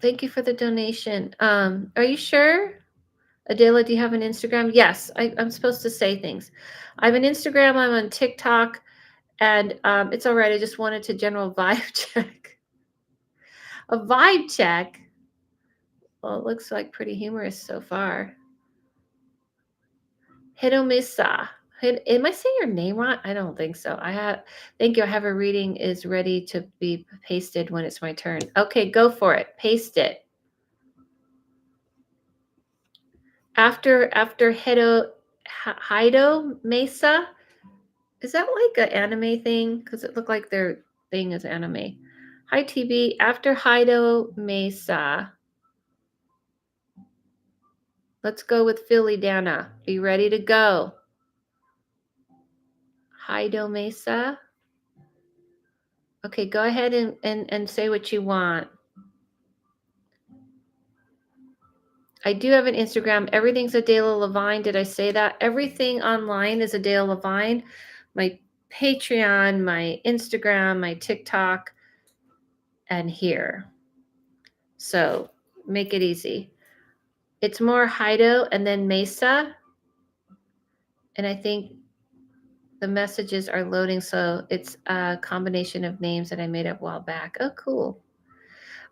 Thank you for the donation. Are you sure? Adela, do you have an Instagram? Yes, I'm supposed to say things. I have an Instagram. I'm on TikTok, and it's all right. I just wanted to general vibe check. A vibe check. Well, it looks like pretty humorous so far. Hidomisa. Am I saying your name right? I don't think so. Thank you. I have a reading is ready to be pasted when it's my turn. Okay, go for it. Paste it. After Hido Mesa. Is that like an anime thing? Because it looked like their thing is anime. Hi TV. After Hido Mesa. Let's go with Philly Dana. Be ready to go. Hido Mesa. Okay, go ahead and say what you want. I do have an Instagram. Everything's Adela Lavine. Did I say that? Everything online is Adela Lavine. My Patreon, my Instagram, my TikTok, and here. So make it easy. It's more Hido and then Mesa. And I think the messages are loading. So it's a combination of names that I made up a while back. Oh, cool.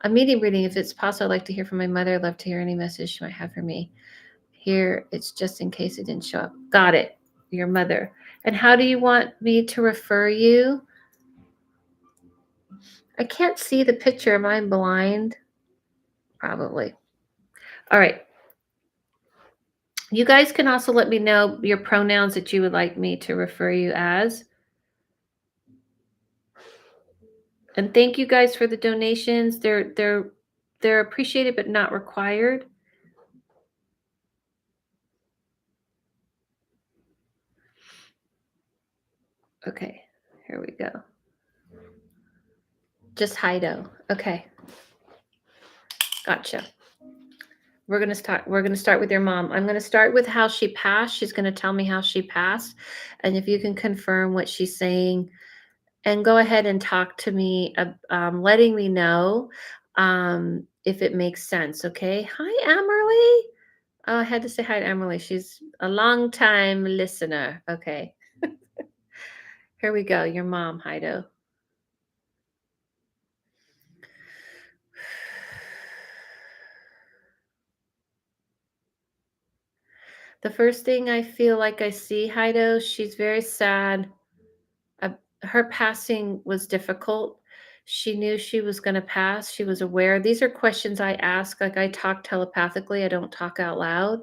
A medium reading. If it's possible, I'd like to hear from my mother. I'd love to hear any message she might have for me. Here, it's just in case it didn't show up. Got it. Your mother. And how do you want me to refer you? I can't see the picture. Am I blind? Probably. All right. You guys can also let me know your pronouns that you would like me to refer you as. And thank you guys for the donations. They're appreciated but not required. Okay, here we go. Just Hido. Okay. Gotcha. We're gonna start with your mom. I'm gonna start with how she passed. She's gonna tell me how she passed. And if you can confirm what she's saying and go ahead and talk to me, letting me know if it makes sense. Okay. Hi, Amerly. Oh, I had to say hi to Emily. She's a long time listener. Okay. Here we go. Your mom, Hido. The first thing I feel like I see, Hido, she's very sad. Her passing was difficult. She knew she was going to pass. She was aware. These are questions I ask. Like I talk telepathically, I don't talk out loud.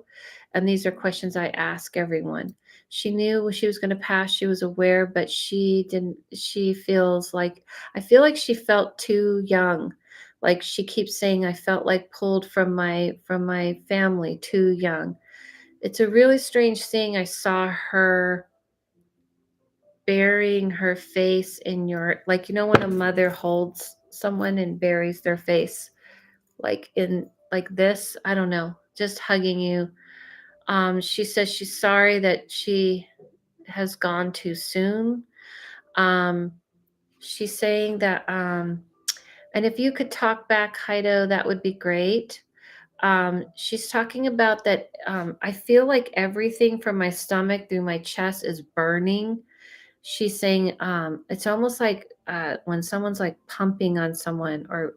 And these are questions I ask everyone. She knew she was going to pass. She was aware, but she didn't. She feels like, I feel like she felt too young. Like she keeps saying, I felt like pulled from my family too young. It's a really strange thing. I saw her burying her face in your, like, when a mother holds someone and buries their face like in like this, I don't know, just hugging you. She says she's sorry that she has gone too soon. um she's saying that and if you could talk back, Hido, that would be great. She's talking about that. I feel like everything from my stomach through my chest is burning. She's saying it's almost like when someone's like pumping on someone or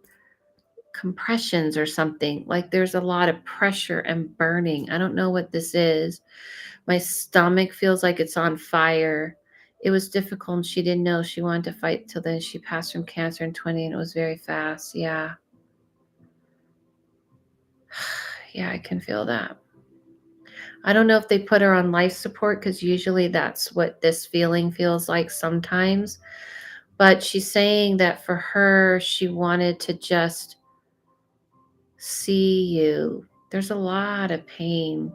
compressions or something, like there's a lot of pressure and burning. I don't know what this is. My stomach feels like it's on fire. It was difficult and she didn't know she wanted to fight till then. She passed from cancer in 20 and it was very fast. Yeah. Yeah, I can feel that. I don't know if they put her on life support because usually that's what this feeling feels like sometimes. But she's saying that for her, she wanted to just see you. There's a lot of pain.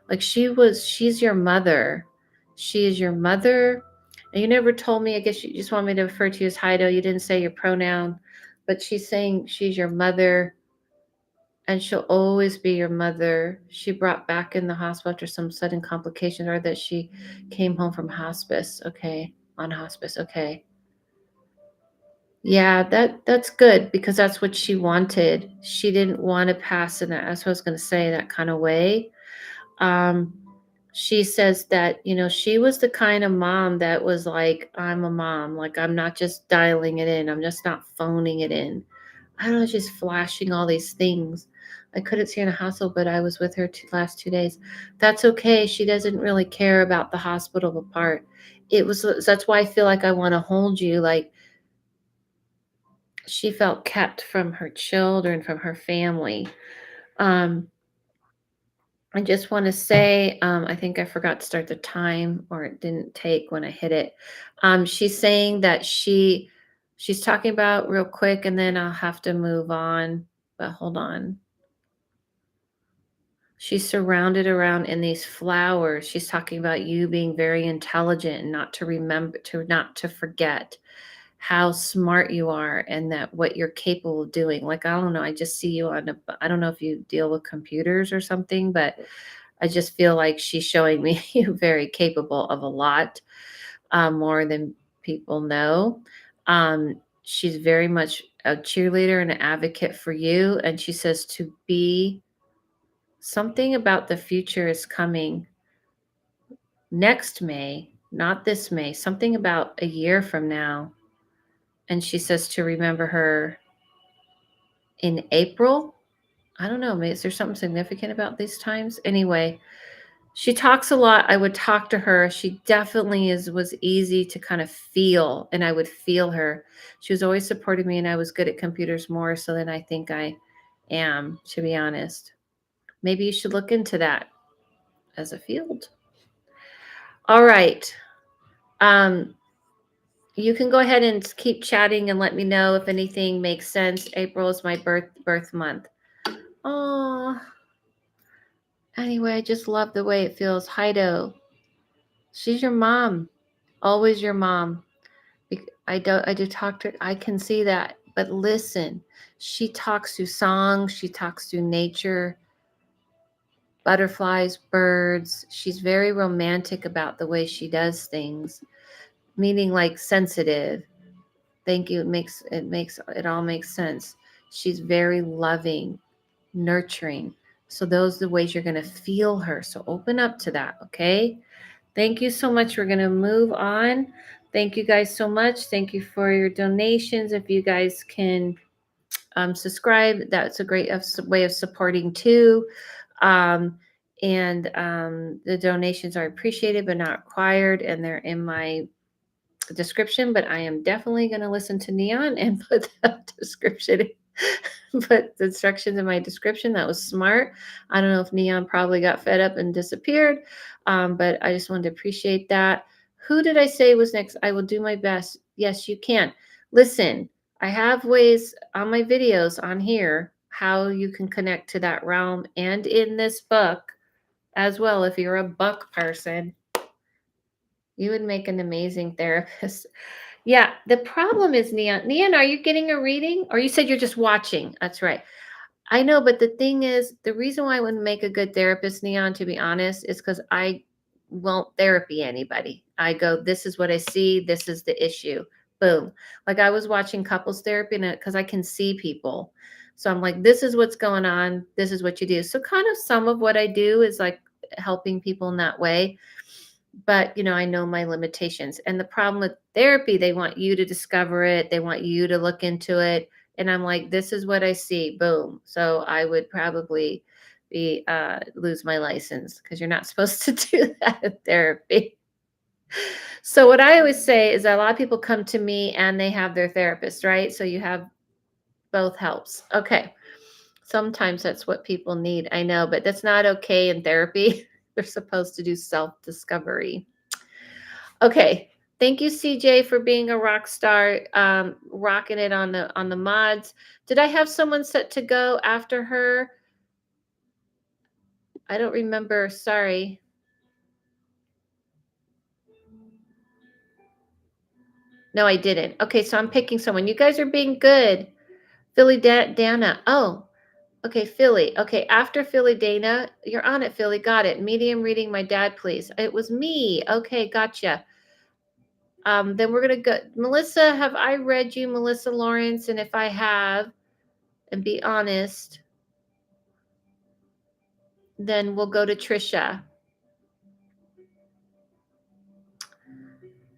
Like she's your mother. She is your mother. And you never told me, I guess you just want me to refer to you as Heido. You didn't say your pronoun, but she's saying she's your mother and she'll always be your mother. She brought back in the hospital after some sudden complications or that she came home from hospice. Okay. On hospice. Okay. Yeah, that's good because that's what she wanted. She didn't want to pass in that. That's what I was going to say, that kind of way. Um, she says that, she was the kind of mom that was like, I'm a mom. Like, I'm not just dialing it in. I'm just not phoning it in. I don't know, she's flashing all these things. I couldn't see her in a hospital, but I was with her last 2 days. That's okay. She doesn't really care about the hospital part. That's why I feel like I want to hold you. Like, she felt kept from her children, from her family. Um, I just want to say, I think I forgot to start the time, or it didn't take when I hit it. She's saying that she's talking about real quick, and then I'll have to move on. But hold on. She's surrounded around in these flowers. She's talking about you being very intelligent and not to forget how smart you are and that what you're capable of doing. Like, I don't know, I just see you I don't know if you deal with computers or something, but I just feel like she's showing me you very capable of a lot, more than people know. She's very much a cheerleader and an advocate for you. And she says to be something about the future is coming next May, not this May, something about a year from now. And she says to remember her in April. I don't know. Is there something significant about these times? Anyway, she talks a lot. I would talk to her. She definitely was easy to kind of feel, and I would feel her. She was always supporting me, and I was good at computers more so than I think I am, to be honest. Maybe you should look into that as a field. All right. Um, you can go ahead and keep chatting and let me know if anything makes sense. April is my birth month. Oh, anyway, I just love the way it feels. Heido, she's your mom, always your mom. I do talk to her. I can see that. But listen, she talks through songs, she talks through nature, butterflies, birds. She's very romantic about the way she does things, meaning like sensitive. Thank you. It all makes sense. She's very loving, nurturing. So those are the ways you're going to feel her. So open up to that, okay? Thank you so much. We're going to move on. Thank you guys so much. Thank you for your donations. If you guys can subscribe, that's a great way of supporting too. And the donations are appreciated but not required, and they're in my description. But I am definitely going to listen to Neon and put that description put the instructions in my description. That was smart. I don't know if Neon probably got fed up and disappeared, but I just wanted to appreciate that. Who did I say was next? I will do my best. Yes, you can. Listen, I have ways on my videos on here how you can connect to that realm, and in this book as well. If you're a book person, you would make an amazing therapist. Yeah, the problem is Neon. Neon, are you getting a reading? Or you said you're just watching? That's right. I know, but the thing is, the reason why I wouldn't make a good therapist, Neon, to be honest, is because I won't therapy anybody. I go, this is what I see, this is the issue. Boom. Like, I was watching couples therapy and because I can see people. So I'm like, this is what's going on, this is what you do. So kind of some of what I do is like helping people in that way. But I know my limitations. And the problem with therapy, they want you to discover it, they want you to look into it. And I'm like, this is what I see. Boom. So I would probably be lose my license because you're not supposed to do that in therapy. So what I always say is that a lot of people come to me and they have their therapist, right? So you have both helps. Okay. Sometimes that's what people need. I know, but that's not okay in therapy. They're supposed to do self-discovery. Okay. Thank you, CJ, for being a rock star, rocking it on the mods. Did I have someone set to go after her? I don't remember. Sorry. No, I didn't. Okay, so I'm picking someone. You guys are being good. Philly Dana. Oh, okay, Philly. Okay, after Philly Dana, you're on it, Philly. Got it. Medium reading my dad, please. It was me. Okay, gotcha. Then we're gonna go. Melissa, have I read you, Melissa Lawrence? And if I have, and be honest, then we'll go to Trisha.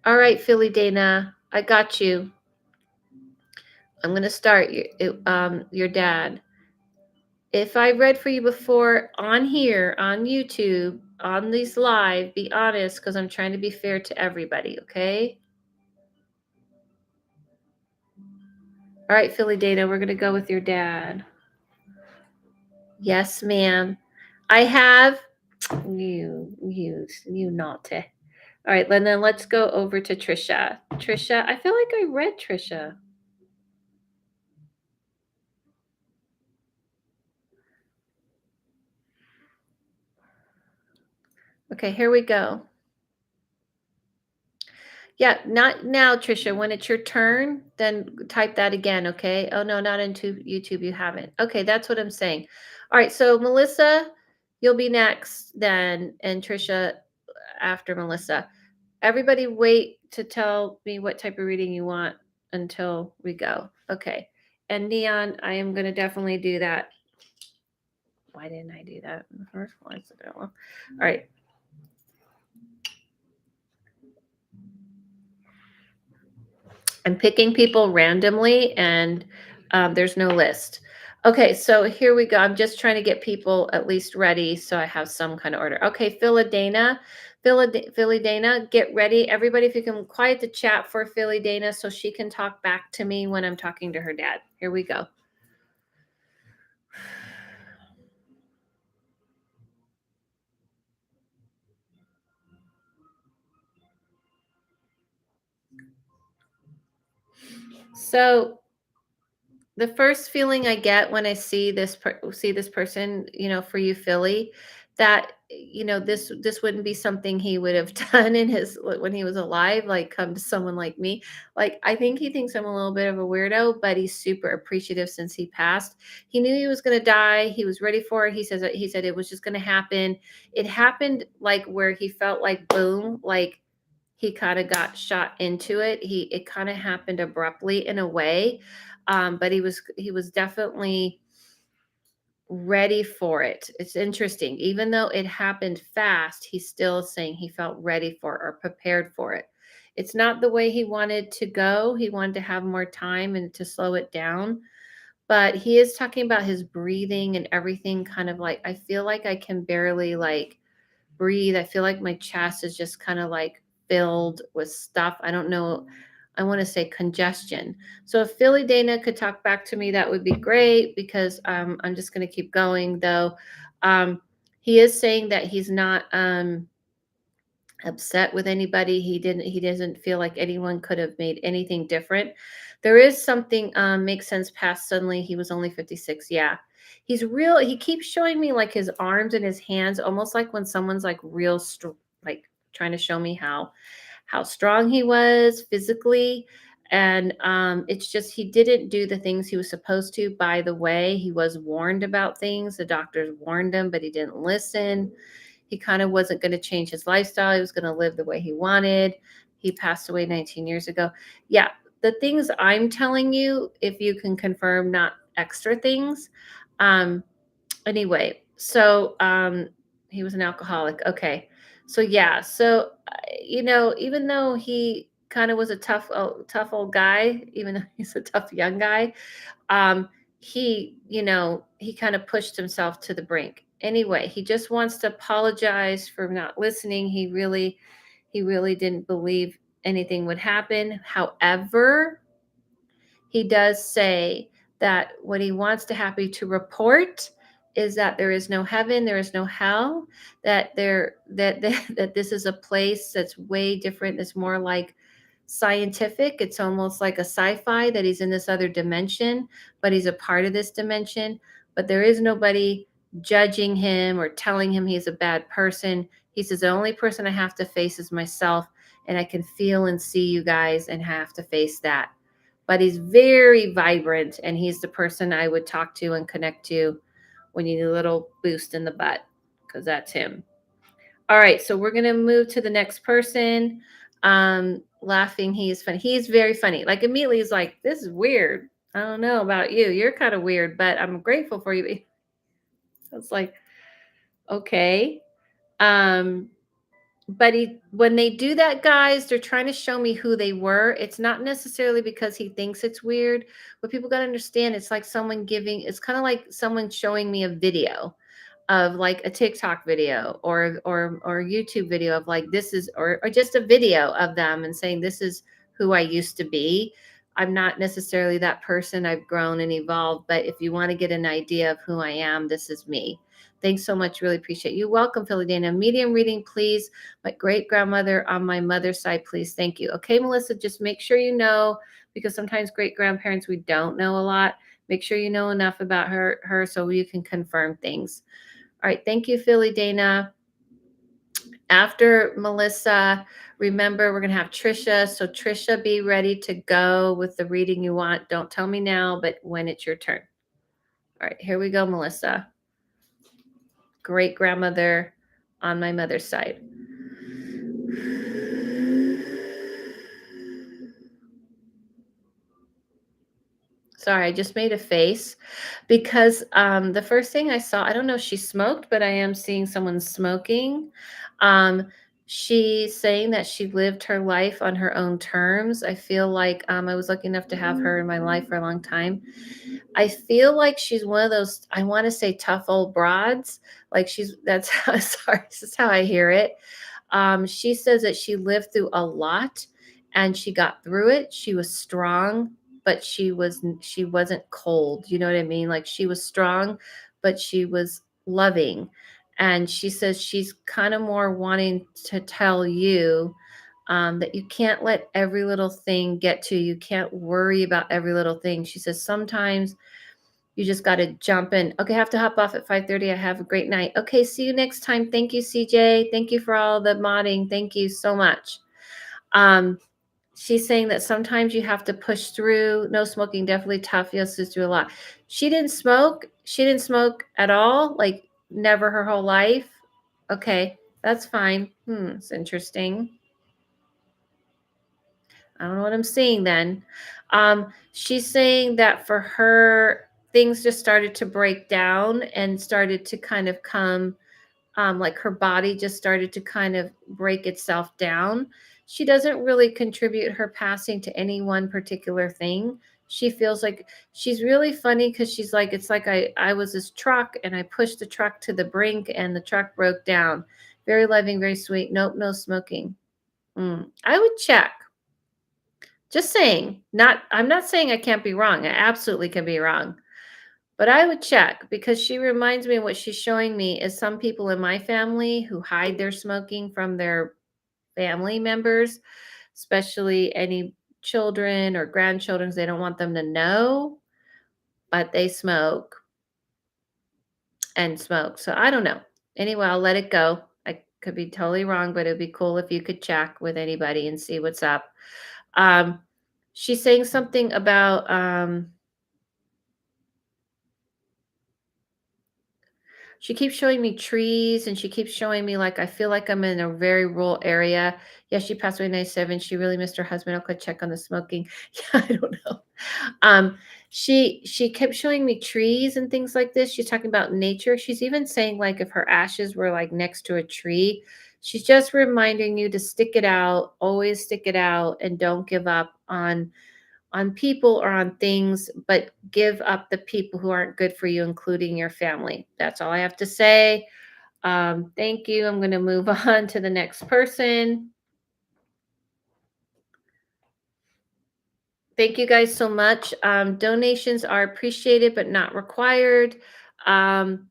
All right, Philly Dana, I got you. I'm gonna start your dad. If I read for you before on here, on YouTube, on these live, be honest, because I'm trying to be fair to everybody, okay? All right, Philly Dana, we're gonna go with your dad. Yes, ma'am. I have you naughty. All right, and then let's go over to Trisha. Trisha, I feel like I read Trisha. Okay, here we go. Yeah, not now, Trisha. When it's your turn, then type that again, okay? Oh no, not into YouTube. You haven't. Okay, that's what I'm saying. All right, so Melissa, you'll be next then, and Trisha after Melissa. Everybody wait to tell me what type of reading you want until we go. Okay. And Neon, I am going to definitely do that. Why didn't I do that in the first place? I don't know. All right. I'm picking people randomly and there's no list. Okay, so here we go. I'm just trying to get people at least ready so I have some kind of order. Okay, Philidana, Philidana, get ready. Everybody, if you can quiet the chat for Philidana so she can talk back to me when I'm talking to her dad. Here we go. So the first feeling I get when I see this person, for you, Philly, that this wouldn't be something he would have done in his when he was alive, like come to someone like me. Like I think he thinks I'm a little bit of a weirdo, but he's super appreciative since he passed. He knew he was going to die. He was ready for it. He said it was just going to happen. It happened like where he felt like boom, like he kind of got shot into it. It kind of happened abruptly in a way, but he was definitely ready for it. It's interesting, even though it happened fast, he's still saying he felt ready for it or prepared for it. It's not the way he wanted to go. He wanted to have more time and to slow it down. But he is talking about his breathing and everything, kind of like I feel like I can barely like breathe. I feel like my chest is just kind of like filled with stuff. I don't know. I want to say congestion. So if Philly Dana could talk back to me, that would be great because I'm just going to keep going though. He is saying that he's not upset with anybody. He doesn't feel like anyone could have made anything different. There is something makes sense past suddenly he was only 56. Yeah. He keeps showing me like his arms and his hands, almost like when someone's like like trying to show me how strong he was physically. And it's just he didn't do the things he was supposed to. By the way, he was warned about things. The doctors warned him, but he didn't listen. He kind of wasn't going to change his lifestyle. He was going to live the way he wanted. He passed away 19 years ago. Yeah, the things I'm telling you, if you can confirm, not extra things. Anyway, so he was an alcoholic. Okay. So yeah, so even though he kind of was a tough old guy, even though he's a tough young guy, um, he kind of pushed himself to the brink. Anyway, he just wants to apologize for not listening. He really didn't believe anything would happen. However, he does say that what he wants to happy to report is that there is no heaven, there is no hell, that this is a place that's way different, that's more like scientific. It's almost like a sci-fi that he's in this other dimension, but he's a part of this dimension, but there is nobody judging him or telling him he's a bad person. He says the only person I have to face is myself, and I can feel and see you guys and have to face that. But he's very vibrant, and he's the person I would talk to and connect to when you need a little boost in the butt, because that's him. All right, so we're gonna move to the next person. Laughing, he's funny. He's very funny. Like immediately, he's like, "This is weird. I don't know about you. You're kind of weird, but I'm grateful for you." It's like, okay. Um, but when they do that, guys, they're trying to show me who they were. It's not necessarily because he thinks it's weird, but people got to understand it's like someone giving, it's kind of like someone showing me a video of like a TikTok video or YouTube video of like this is or just a video of them and saying this is who I used to be. I'm not necessarily that person. I've grown and evolved, but if you want to get an idea of who I am, this is me. Thanks so much. Really appreciate you. Welcome, Philidana. Medium reading, please. My great grandmother on my mother's side, please. Thank you. Okay, Melissa, just make sure you know, because sometimes great grandparents, we don't know a lot. Make sure you know enough about her so you can confirm things. All right. Thank you, Philly Dana. After Melissa, remember we're going to have Trisha. So Trisha, be ready to go with the reading you want. Don't tell me now, but when it's your turn. All right. Here we go, Melissa. Great grandmother on my mother's side. Sorry, I just made a face because the first thing I saw, I don't know if she smoked, but I am seeing someone smoking. Um, she's saying that she lived her life on her own terms. I feel like I was lucky enough to have her in my life for a long time. I feel like she's one of those, I want to say tough old broads. Like that's how, sorry, this is how I hear it. She says that she lived through a lot and she got through it. She was strong, but she wasn't cold. You know what I mean? Like she was strong, but she was loving. And she says she's kind of more wanting to tell you that you can't let every little thing get to you. You can't worry about every little thing. She says sometimes you just got to jump in. Okay, I have to hop off at 5:30. I have a great night. Okay, see you next time. Thank you, CJ. Thank you for all the modding. Thank you so much. She's saying that sometimes you have to push through. No smoking, definitely tough. Yes, just do a lot. She didn't smoke. She didn't smoke at all, like never her whole life. Okay, that's fine. It's interesting. I don't know what I'm seeing then. She's saying that for her, things just started to break down and started to kind of come, like her body just started to kind of break itself down. She doesn't really contribute her passing to any one particular thing. She feels like she's really funny because she's like, it's like I was this truck and I pushed the truck to the brink and the truck broke down. Very loving, very sweet. Nope, no smoking. I would check. Just saying, I'm not saying I can't be wrong. I absolutely can be wrong. But I would check because she reminds me what she's showing me is some people in my family who hide their smoking from their family members, especially any children or grandchildren. They don't want them to know, but they smoke and smoke. So I don't know. Anyway, I'll let it go. I could be totally wrong, but it'd be cool if you could check with anybody and see what's up. Um, she's saying something about she keeps showing me trees and she keeps showing me like I feel like I'm in a very rural area. Yeah, she passed away in 97. She really missed her husband. I'll go check on the smoking. Yeah, I don't know. She kept showing me trees and things like this. She's talking about nature. She's even saying like if her ashes were like next to a tree, she's just reminding you to stick it out, always stick it out, and don't give up on people or on things, but give up the people who aren't good for you, including your family. That's all I have to say. Thank you. I'm going to move on to the next person. Thank you guys so much. Donations are appreciated, but not required. Um,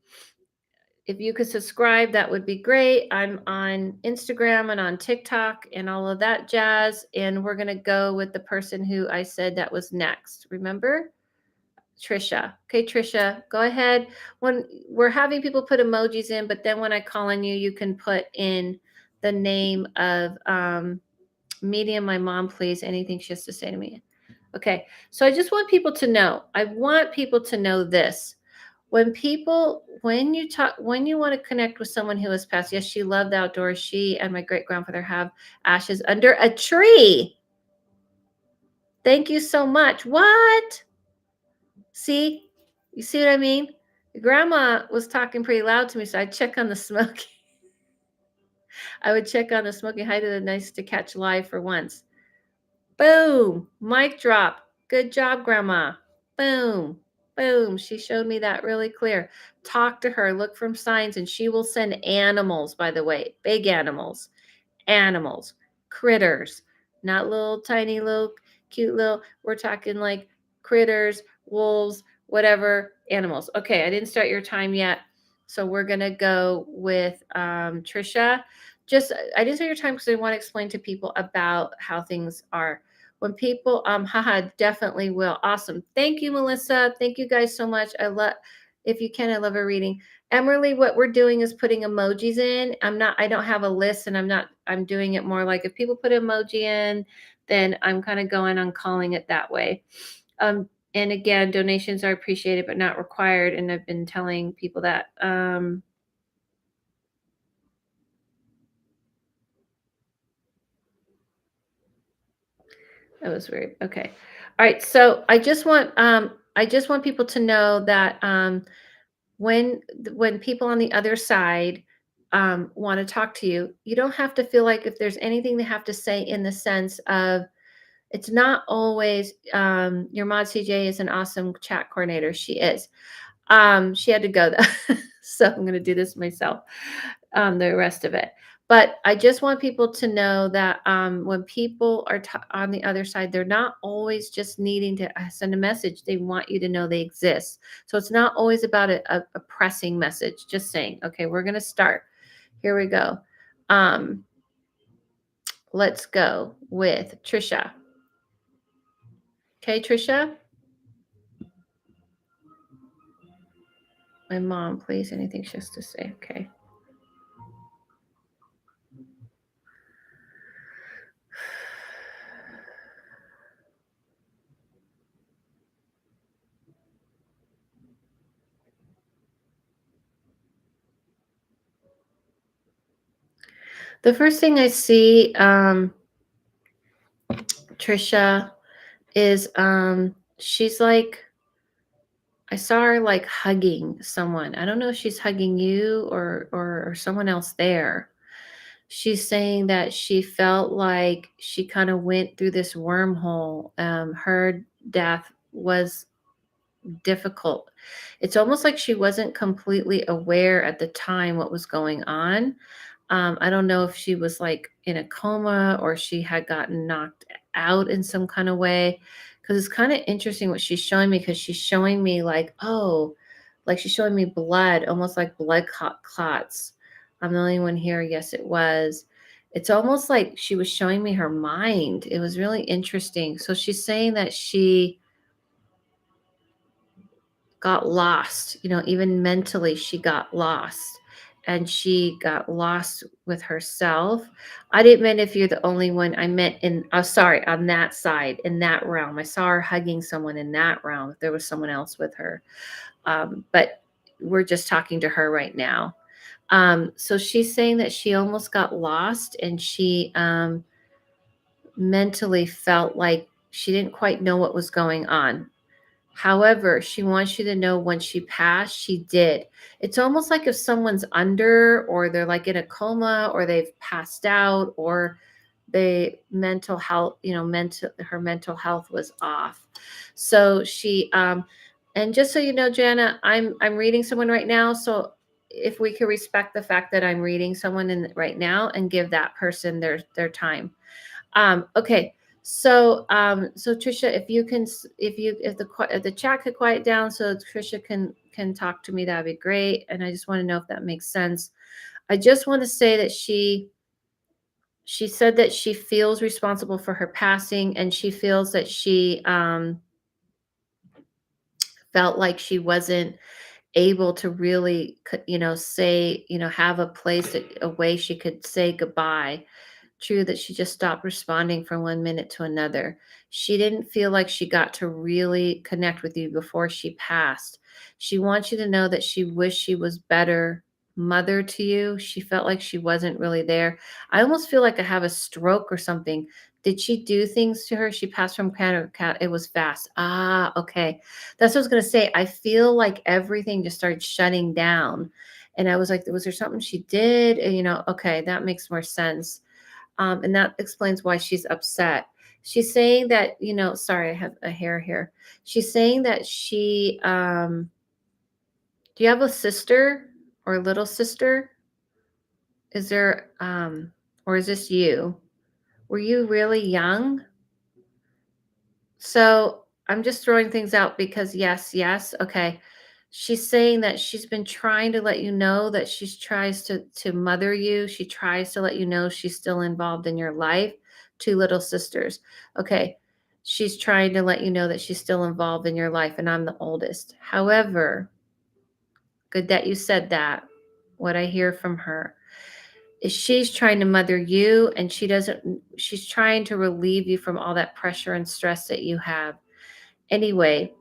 if you could subscribe, that would be great. I'm on Instagram and on TikTok and all of that jazz. And we're going to go with the person who I said that was next. Remember? Trisha. Okay, Trisha, go ahead. When we're having people put emojis in, but then when I call on you, you can put in the name of medium, my mom, please. Anything she has to say to me. Okay, so I just want people to know. I want people to know this. When you talk, when you want to connect with someone who has passed, yes, she loved the outdoors. She and my great grandfather have ashes under a tree. Thank you so much. What? See? You see what I mean? Grandma was talking pretty loud to me, so I'd check on the smoke. I would check on the smoking. Hi to the nice to catch live for once. Boom. Mic drop. Good job, Grandma. Boom. Boom. She showed me that really clear. Talk to her, look for signs, and she will send animals, by the way, big animals, critters, not little tiny little cute little, we're talking like critters, wolves, whatever animals. Okay, I didn't start your time yet. So we're going to go with Trisha. Just I didn't start your time because I want to explain to people about how things are. When people haha, definitely will. Awesome. Thank you, Melissa. Thank you guys so much. I love, if you can, I love a reading. Emily, what we're doing is putting emojis in. I don't have a list, and I'm doing it more like if people put emoji in, then I'm kind of going on calling it that way. And again, donations are appreciated, but not required. And I've been telling people that. That was weird. Okay. All right. So I just want people to know that when people on the other side want to talk to you, you don't have to feel like if there's anything they have to say in the sense of it's not always your mod CJ is an awesome chat coordinator. She is. She had to go though. So I'm going to do this myself, the rest of it. But I just want people to know that when people are on the other side, they're not always just needing to send a message. They want you to know they exist. So it's not always about a pressing message, just saying, okay, we're going to start. Here we go. Let's go with Trisha. Okay, Trisha? My mom, please. Anything she has to say. Okay. The first thing I see, Trisha, is she's like, I saw her like hugging someone. I don't know if she's hugging you or someone else there. She's saying that she felt like she kind of went through this wormhole. Her death was difficult. It's almost like she wasn't completely aware at the time what was going on. I don't know if she was like in a coma or she had gotten knocked out in some kind of way. Because it's kind of interesting what she's showing me, because she's showing me like, oh, like she's showing me blood, almost like blood clots. I'm the only one here. Yes, it was. It's almost like she was showing me her mind. It was really interesting. So she's saying that she got lost, even mentally, she got lost, and she got lost with herself. I didn't mean if you're the only one. I meant sorry, on that side, in that realm. I saw her hugging someone in that realm. If there was someone else with her. But we're just talking to her right now. So she's saying that she almost got lost, and she mentally felt like she didn't quite know what was going on. However, she wants you to know when she passed, she did. It's almost like if someone's under, or they're like in a coma, or they've passed out, or they mental health, her mental health was off. So she and just so you know, Jana, I'm reading someone right now. So if we could respect the fact that I'm reading someone right now and give that person their time. Okay. So Trisha, if the chat could quiet down so Trisha can can talk to me, that'd be great. And I just want to know if that makes sense. I just want to say that she said that she feels responsible for her passing, and she feels that she felt like she wasn't able to really say, have a place a way she could say goodbye. True that she just stopped responding from one minute to another. She didn't feel like she got to really connect with you before she passed. She wants you to know that she wished she was better mother to you. She felt like she wasn't really there. I almost feel like I have a stroke or something. Did she do things to her? She passed from cat. It was fast. Ah, okay. That's what I was gonna say. I feel like everything just started shutting down. And I was like, was there something she did? And, okay, that makes more sense. And that explains why she's upset. She's saying that, sorry, I have a hair here. She's saying that do you have a sister or a little sister? Is there, or is this you? Were you really young? So I'm just throwing things out because yes, yes, okay. She's saying that she's been trying to let you know that she tries to mother you. She tries to let you know she's still involved in your life. Two little sisters. Okay. She's trying to let you know that she's still involved in your life, and I'm the oldest. However, good that you said that. What I hear from her is she's trying to mother you, and she's trying to relieve you from all that pressure and stress that you have. Anyway,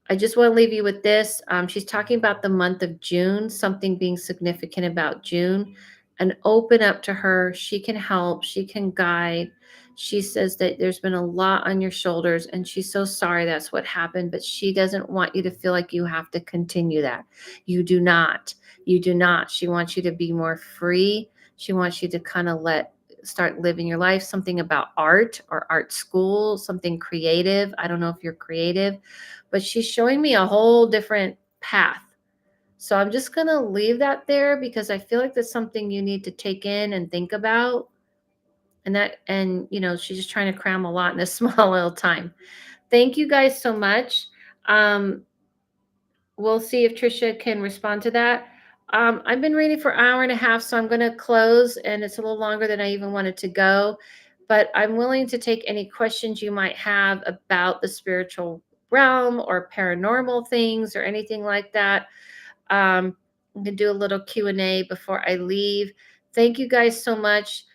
I just want to leave you with this. She's talking about the month of June, something being significant about June, and open up to her. She can help, she can guide. She says that there's been a lot on your shoulders, and she's so sorry that's what happened, but she doesn't want you to feel like you have to continue that. You do not. You do not. She wants you to be more free. She wants you to kind of start living your life, something about art or art school, something creative. I don't know if you're creative, but she's showing me a whole different path. So I'm just going to leave that there because I feel like that's something you need to take in and think about. She's just trying to cram a lot in a small little time. Thank you guys so much. Um, we'll see if Trisha can respond to that. I've been reading for an hour and a half, so I'm going to close, and it's a little longer than I even wanted to go. But I'm willing to take any questions you might have about the spiritual realm or paranormal things or anything like that. I'm going to do a little Q&A before I leave. Thank you guys so much.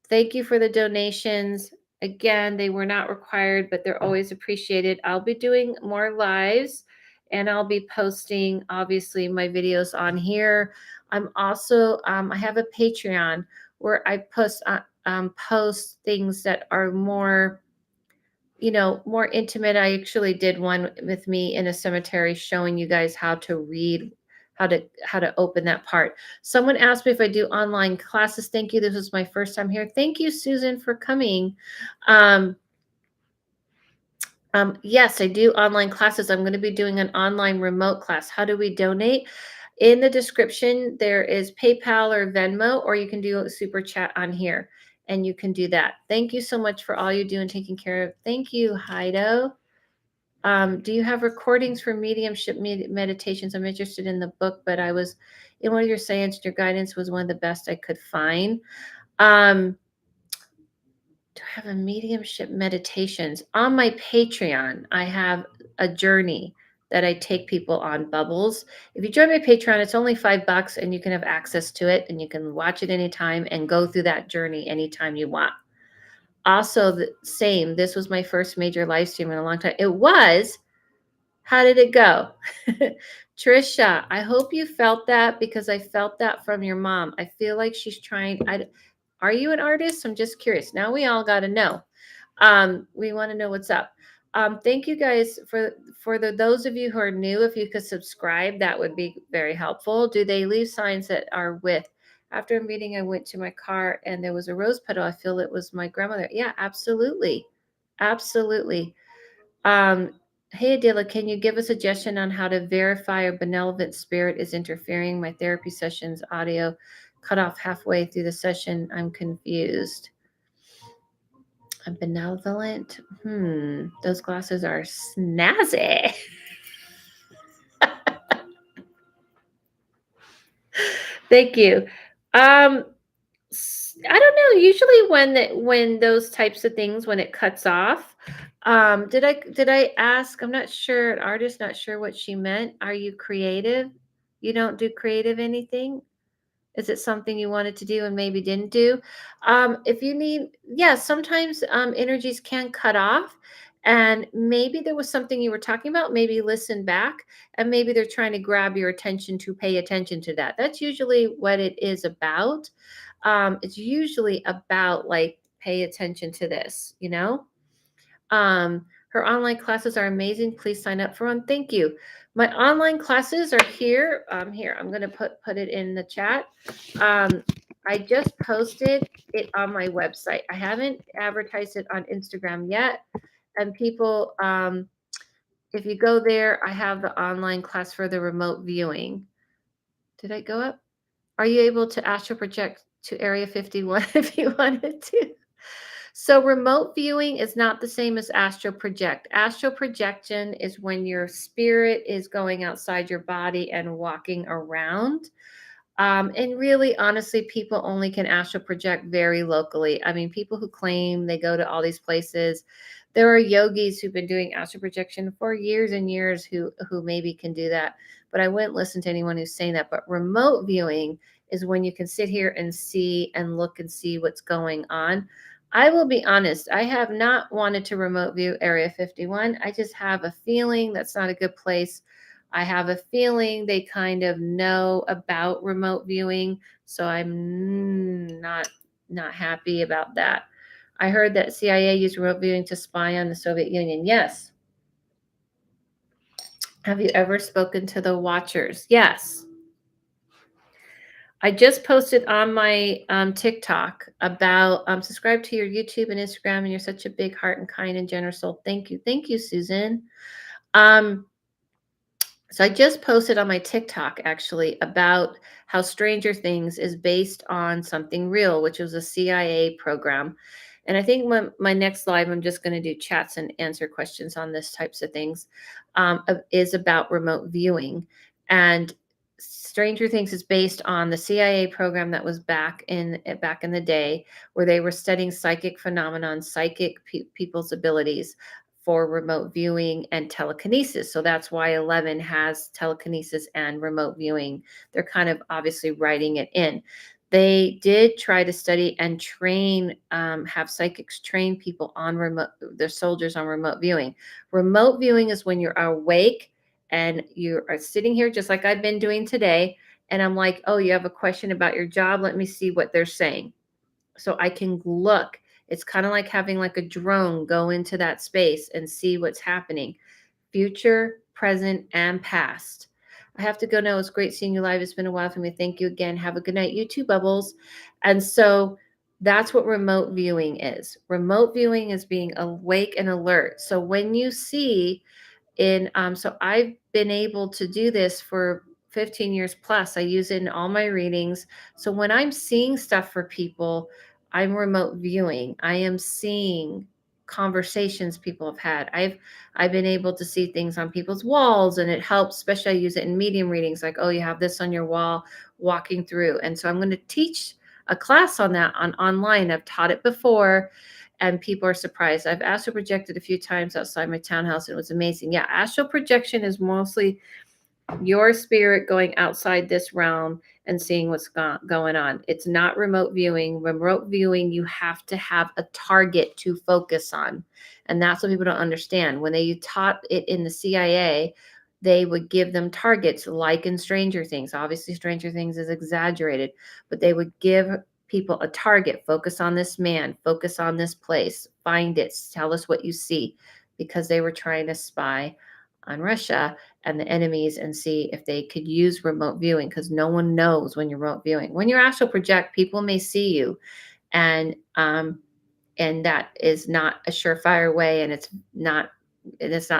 Thank you for the donations. Again, they were not required, but they're always appreciated. I'll be doing more lives, and I'll be posting, obviously, my videos on here. I'm also, I have a Patreon where I post things that are more, more intimate. I actually did one with me in a cemetery showing you guys how to read, how to open that part. Someone asked me if I do online classes. Thank you. This was my first time here. Thank you, Susan, for coming. Yes, I do online classes. I'm going to be doing an online remote class. How do we donate? In the description, there is PayPal or Venmo, or you can do a super chat on here, and you can do that. Thank you so much for all you do and taking care of. Thank you, Heido. Do you have recordings for mediumship meditations? I'm interested in the book, but I was in one of your sayings, your guidance was one of the best I could find. Do I have a mediumship meditations? On my Patreon, I have a journey that I take people on, Bubbles. If you join my Patreon, it's only $5 and you can have access to it, and you can watch it anytime and go through that journey anytime you want. Also, the same, this was my first major live stream in a long time. It was. How did it go? Trisha, I hope you felt that, because I felt that from your mom. I feel like she's trying. Are you an artist? I'm just curious. Now we all got to know. We want to know what's up. Thank you guys for those of you who are new. If you could subscribe, that would be very helpful. Do they leave signs that are with? After a meeting, I went to my car and there was a rose petal. I feel it was my grandmother. Yeah, absolutely. Absolutely. Hey, Adela, can you give a suggestion on how to verify a benevolent spirit is interfering? My therapy session's audio cut off halfway through the session. I'm confused. A benevolent? Those glasses are snazzy. Thank you. Um, I don't know. Usually, when those types of things, when it cuts off, did I ask? I'm not sure. An artist, not sure what she meant. Are you creative? You don't do creative anything? Is it something you wanted to do and maybe didn't do? If you need, yeah, sometimes energies can cut off, and maybe there was something you were talking about. Maybe listen back, and maybe they're trying to grab your attention to pay attention to that. That's usually what it is about. It's usually about like pay attention to this, you know? Her online classes are amazing. Please sign up for one. Thank you. My online classes are here. Here, I'm going to put it in the chat. Um, I just posted it on my website. I haven't advertised it on Instagram yet. And people, if you go there, I have the online class for the remote viewing. Did I go up? Are you able to astral project to Area 51 if you wanted to? So remote viewing is not the same as astral project. Astral projection is when your spirit is going outside your body and walking around. And really, honestly, people only can astral project very locally. I mean, people who claim they go to all these places, there are yogis who've been doing astral projection for years and years who maybe can do that. But I wouldn't listen to anyone who's saying that. But remote viewing is when you can sit here and see and look and see what's going on. I will be honest, I have not wanted to remote view Area 51. I just have a feeling that's not a good place. I have a feeling they kind of know about remote viewing, so I'm not happy about that. I heard that CIA used remote viewing to spy on the Soviet Union. Yes. Have you ever spoken to the Watchers? Yes. I just posted on my TikTok about subscribe to your YouTube and Instagram, and you're such a big heart and kind and generous soul. Thank you, Susan. Um, So I just posted on my TikTok actually about how Stranger Things is based on something real, which was a CIA program. And I think my next live, I'm just going to do chats and answer questions on this types of things, is about remote viewing. And Stranger Things is based on the CIA program that was back in the day, where they were studying psychic phenomenon, people's abilities for remote viewing and telekinesis. So that's why 11 has telekinesis and remote viewing. They're kind of obviously writing it in. They did try to study and train, have psychics train people on their soldiers on remote viewing. Remote viewing is when you're awake and you are sitting here just like I've been doing today. And I'm like, oh, you have a question about your job? Let me see what they're saying. So I can look. It's kind of like having like a drone go into that space and see what's happening, future, present, and past. I have to go now. It's great seeing you live. It's been a while for me. Thank you again. Have a good night, you too, Bubbles. And so that's what remote viewing is. Remote viewing is being awake and alert. So when you see so I've been able to do this for 15 years plus. I use it in all my readings. So when I'm seeing stuff for people, I'm remote viewing. I am seeing conversations people have had. I've been able to see things on people's walls, and it helps. Especially I use it in medium readings, like, oh, you have this on your wall, walking through. And so I'm going to teach a class on that online. I've taught it before, and people are surprised. I've astral projected a few times outside my townhouse, and it was amazing. Yeah, astral projection is mostly your spirit going outside this realm and seeing what's going on. It's not remote viewing. Remote viewing, you have to have a target to focus on. And that's what people don't understand. When they taught it in the CIA, they would give them targets like in Stranger Things. Obviously, Stranger Things is exaggerated, but they would give people a target. Focus on this man, focus on this place, find it, tell us what you see, because they were trying to spy on Russia and the enemies and see if they could use remote viewing, because no one knows when you're remote viewing. When you astral project, people may see you, and that is not a surefire way, and it's not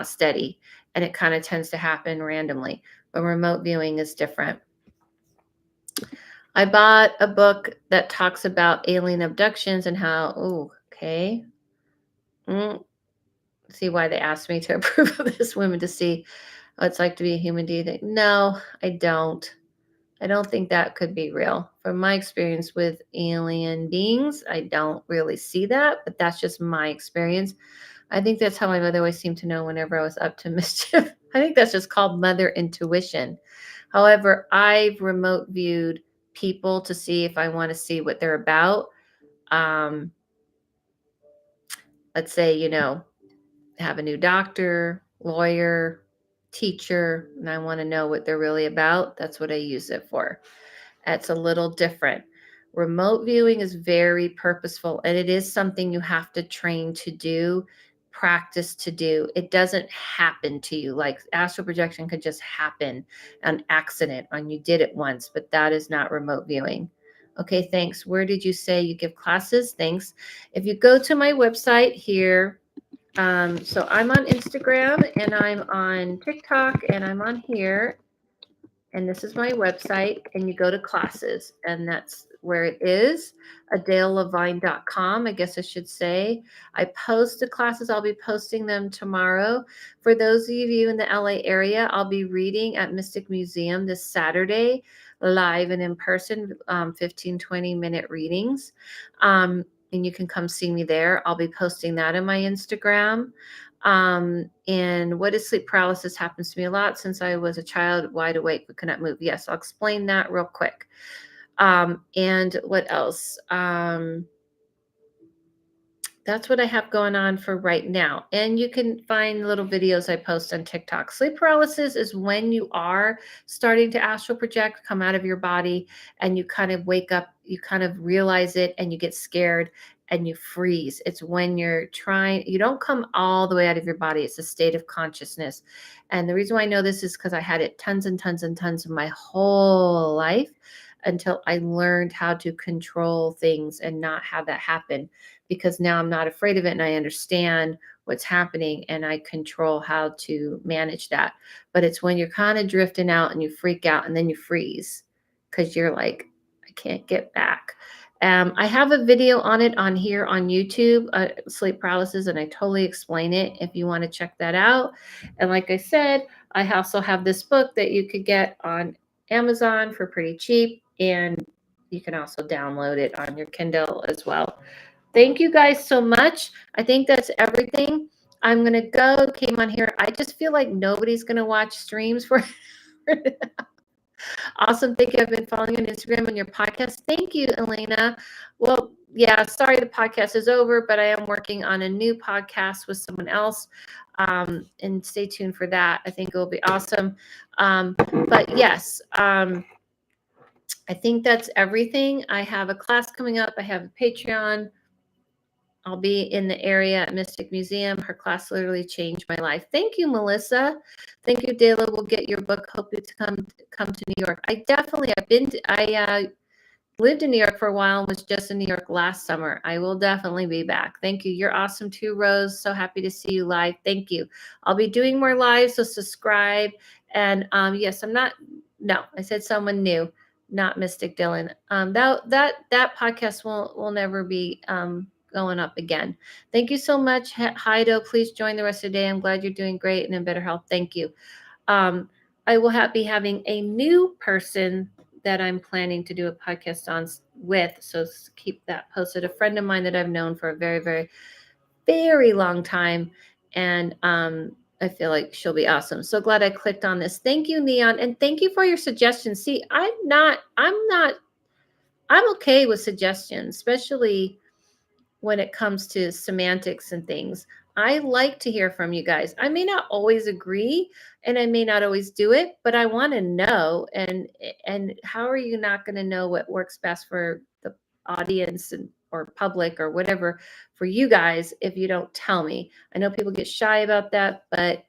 steady, and it kind of tends to happen randomly. But remote viewing is different. I bought a book that talks about alien abductions and how, oh, okay. See why they asked me to approve of this woman to see what it's like to be a human. Do you think? No, I don't. I don't think that could be real. From my experience with alien beings, I don't really see that, but that's just my experience. I think that's how my mother always seemed to know whenever I was up to mischief. I think that's just called mother intuition. However, I've remote viewed people to see if I want to see what they're about. Um, let's say, have a new doctor, lawyer, teacher, and I want to know what they're really about. That's what I use it for. That's a little different. Remote viewing is very purposeful, and it is something you have to train to do, practice to do. It doesn't happen to you. Like astral projection could just happen an accident and you did it once, but that is not remote viewing. Okay, thanks. Where did you say you give classes? Thanks. If you go to my website here, so I'm on Instagram and I'm on TikTok and I'm on here, and this is my website, and you go to classes, and that's where it is, AdeleLavine.com, I guess I should say. I post the classes. I'll be posting them tomorrow. For those of you in the LA area, I'll be reading at Mystic Museum this Saturday, live and in person, 15, 20-minute readings. And you can come see me there. I'll be posting that on my Instagram. And what is sleep paralysis happens to me a lot since I was a child, wide awake, but could not move. Yes, I'll explain that real quick. And what else? That's what I have going on for right now. And you can find little videos I post on TikTok. Sleep paralysis is when you are starting to astral project, come out of your body, and you kind of wake up, you kind of realize it, and you get scared and you freeze. It's when you're trying, you don't come all the way out of your body. It's a state of consciousness. And the reason why I know this is because I had it tons and tons and tons of my whole life until I learned how to control things and not have that happen, because now I'm not afraid of it and I understand what's happening and I control how to manage that. But it's when you're kind of drifting out and you freak out and then you freeze because you're like, I can't get back. I have a video on it on here on YouTube, sleep paralysis, and I totally explain it if you want to check that out. And like I said, I also have this book that you could get on Amazon for pretty cheap, and you can also download it on your Kindle as well. Thank you guys so much. I think that's everything. I'm going to go. Came on here. I just feel like nobody's going to watch streams for Awesome. Thank you. I've been following you on Instagram and your podcast. Thank you, Elena. Well, yeah, sorry the podcast is over, but I am working on a new podcast with someone else. And stay tuned for that. I think it will be awesome. But yes, I think that's everything. I have a class coming up. I have a Patreon. I'll be in the area at Mystic Museum. Her class literally changed my life. Thank you, Melissa. Thank you, Dela. We'll get your book. Hope you to come to New York. I lived in New York for a while and was just in New York last summer. I will definitely be back. Thank you. You're awesome too, Rose. So happy to see you live. Thank you. I'll be doing more lives, so subscribe. And yes, I said someone new, not Mystic Dylan. That podcast will never be going up again. Thank you so much, Heido. Please join the rest of the day. I'm glad you're doing great and in better health. Thank you. I will be having a new person that I'm planning to do a podcast on with. So keep that posted. A friend of mine that I've known for a very, very, very long time. And I feel like she'll be awesome. So glad I clicked on this. Thank you, Neon. And thank you for your suggestions. See, I'm okay with suggestions, especially when it comes to semantics and things. I like to hear from you guys. I may not always agree and I may not always do it, but I want to know. And how are you not going to know what works best for the audience or public or whatever for you guys if you don't tell me? I know people get shy about that, but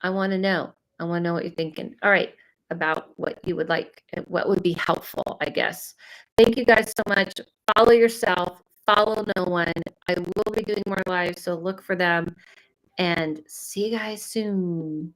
I want to know. I want to know what you're thinking. All right, about what you would like, what would be helpful, I guess. Thank you guys so much. Follow yourself. Follow no one. I will be doing more lives, so look for them. And see you guys soon.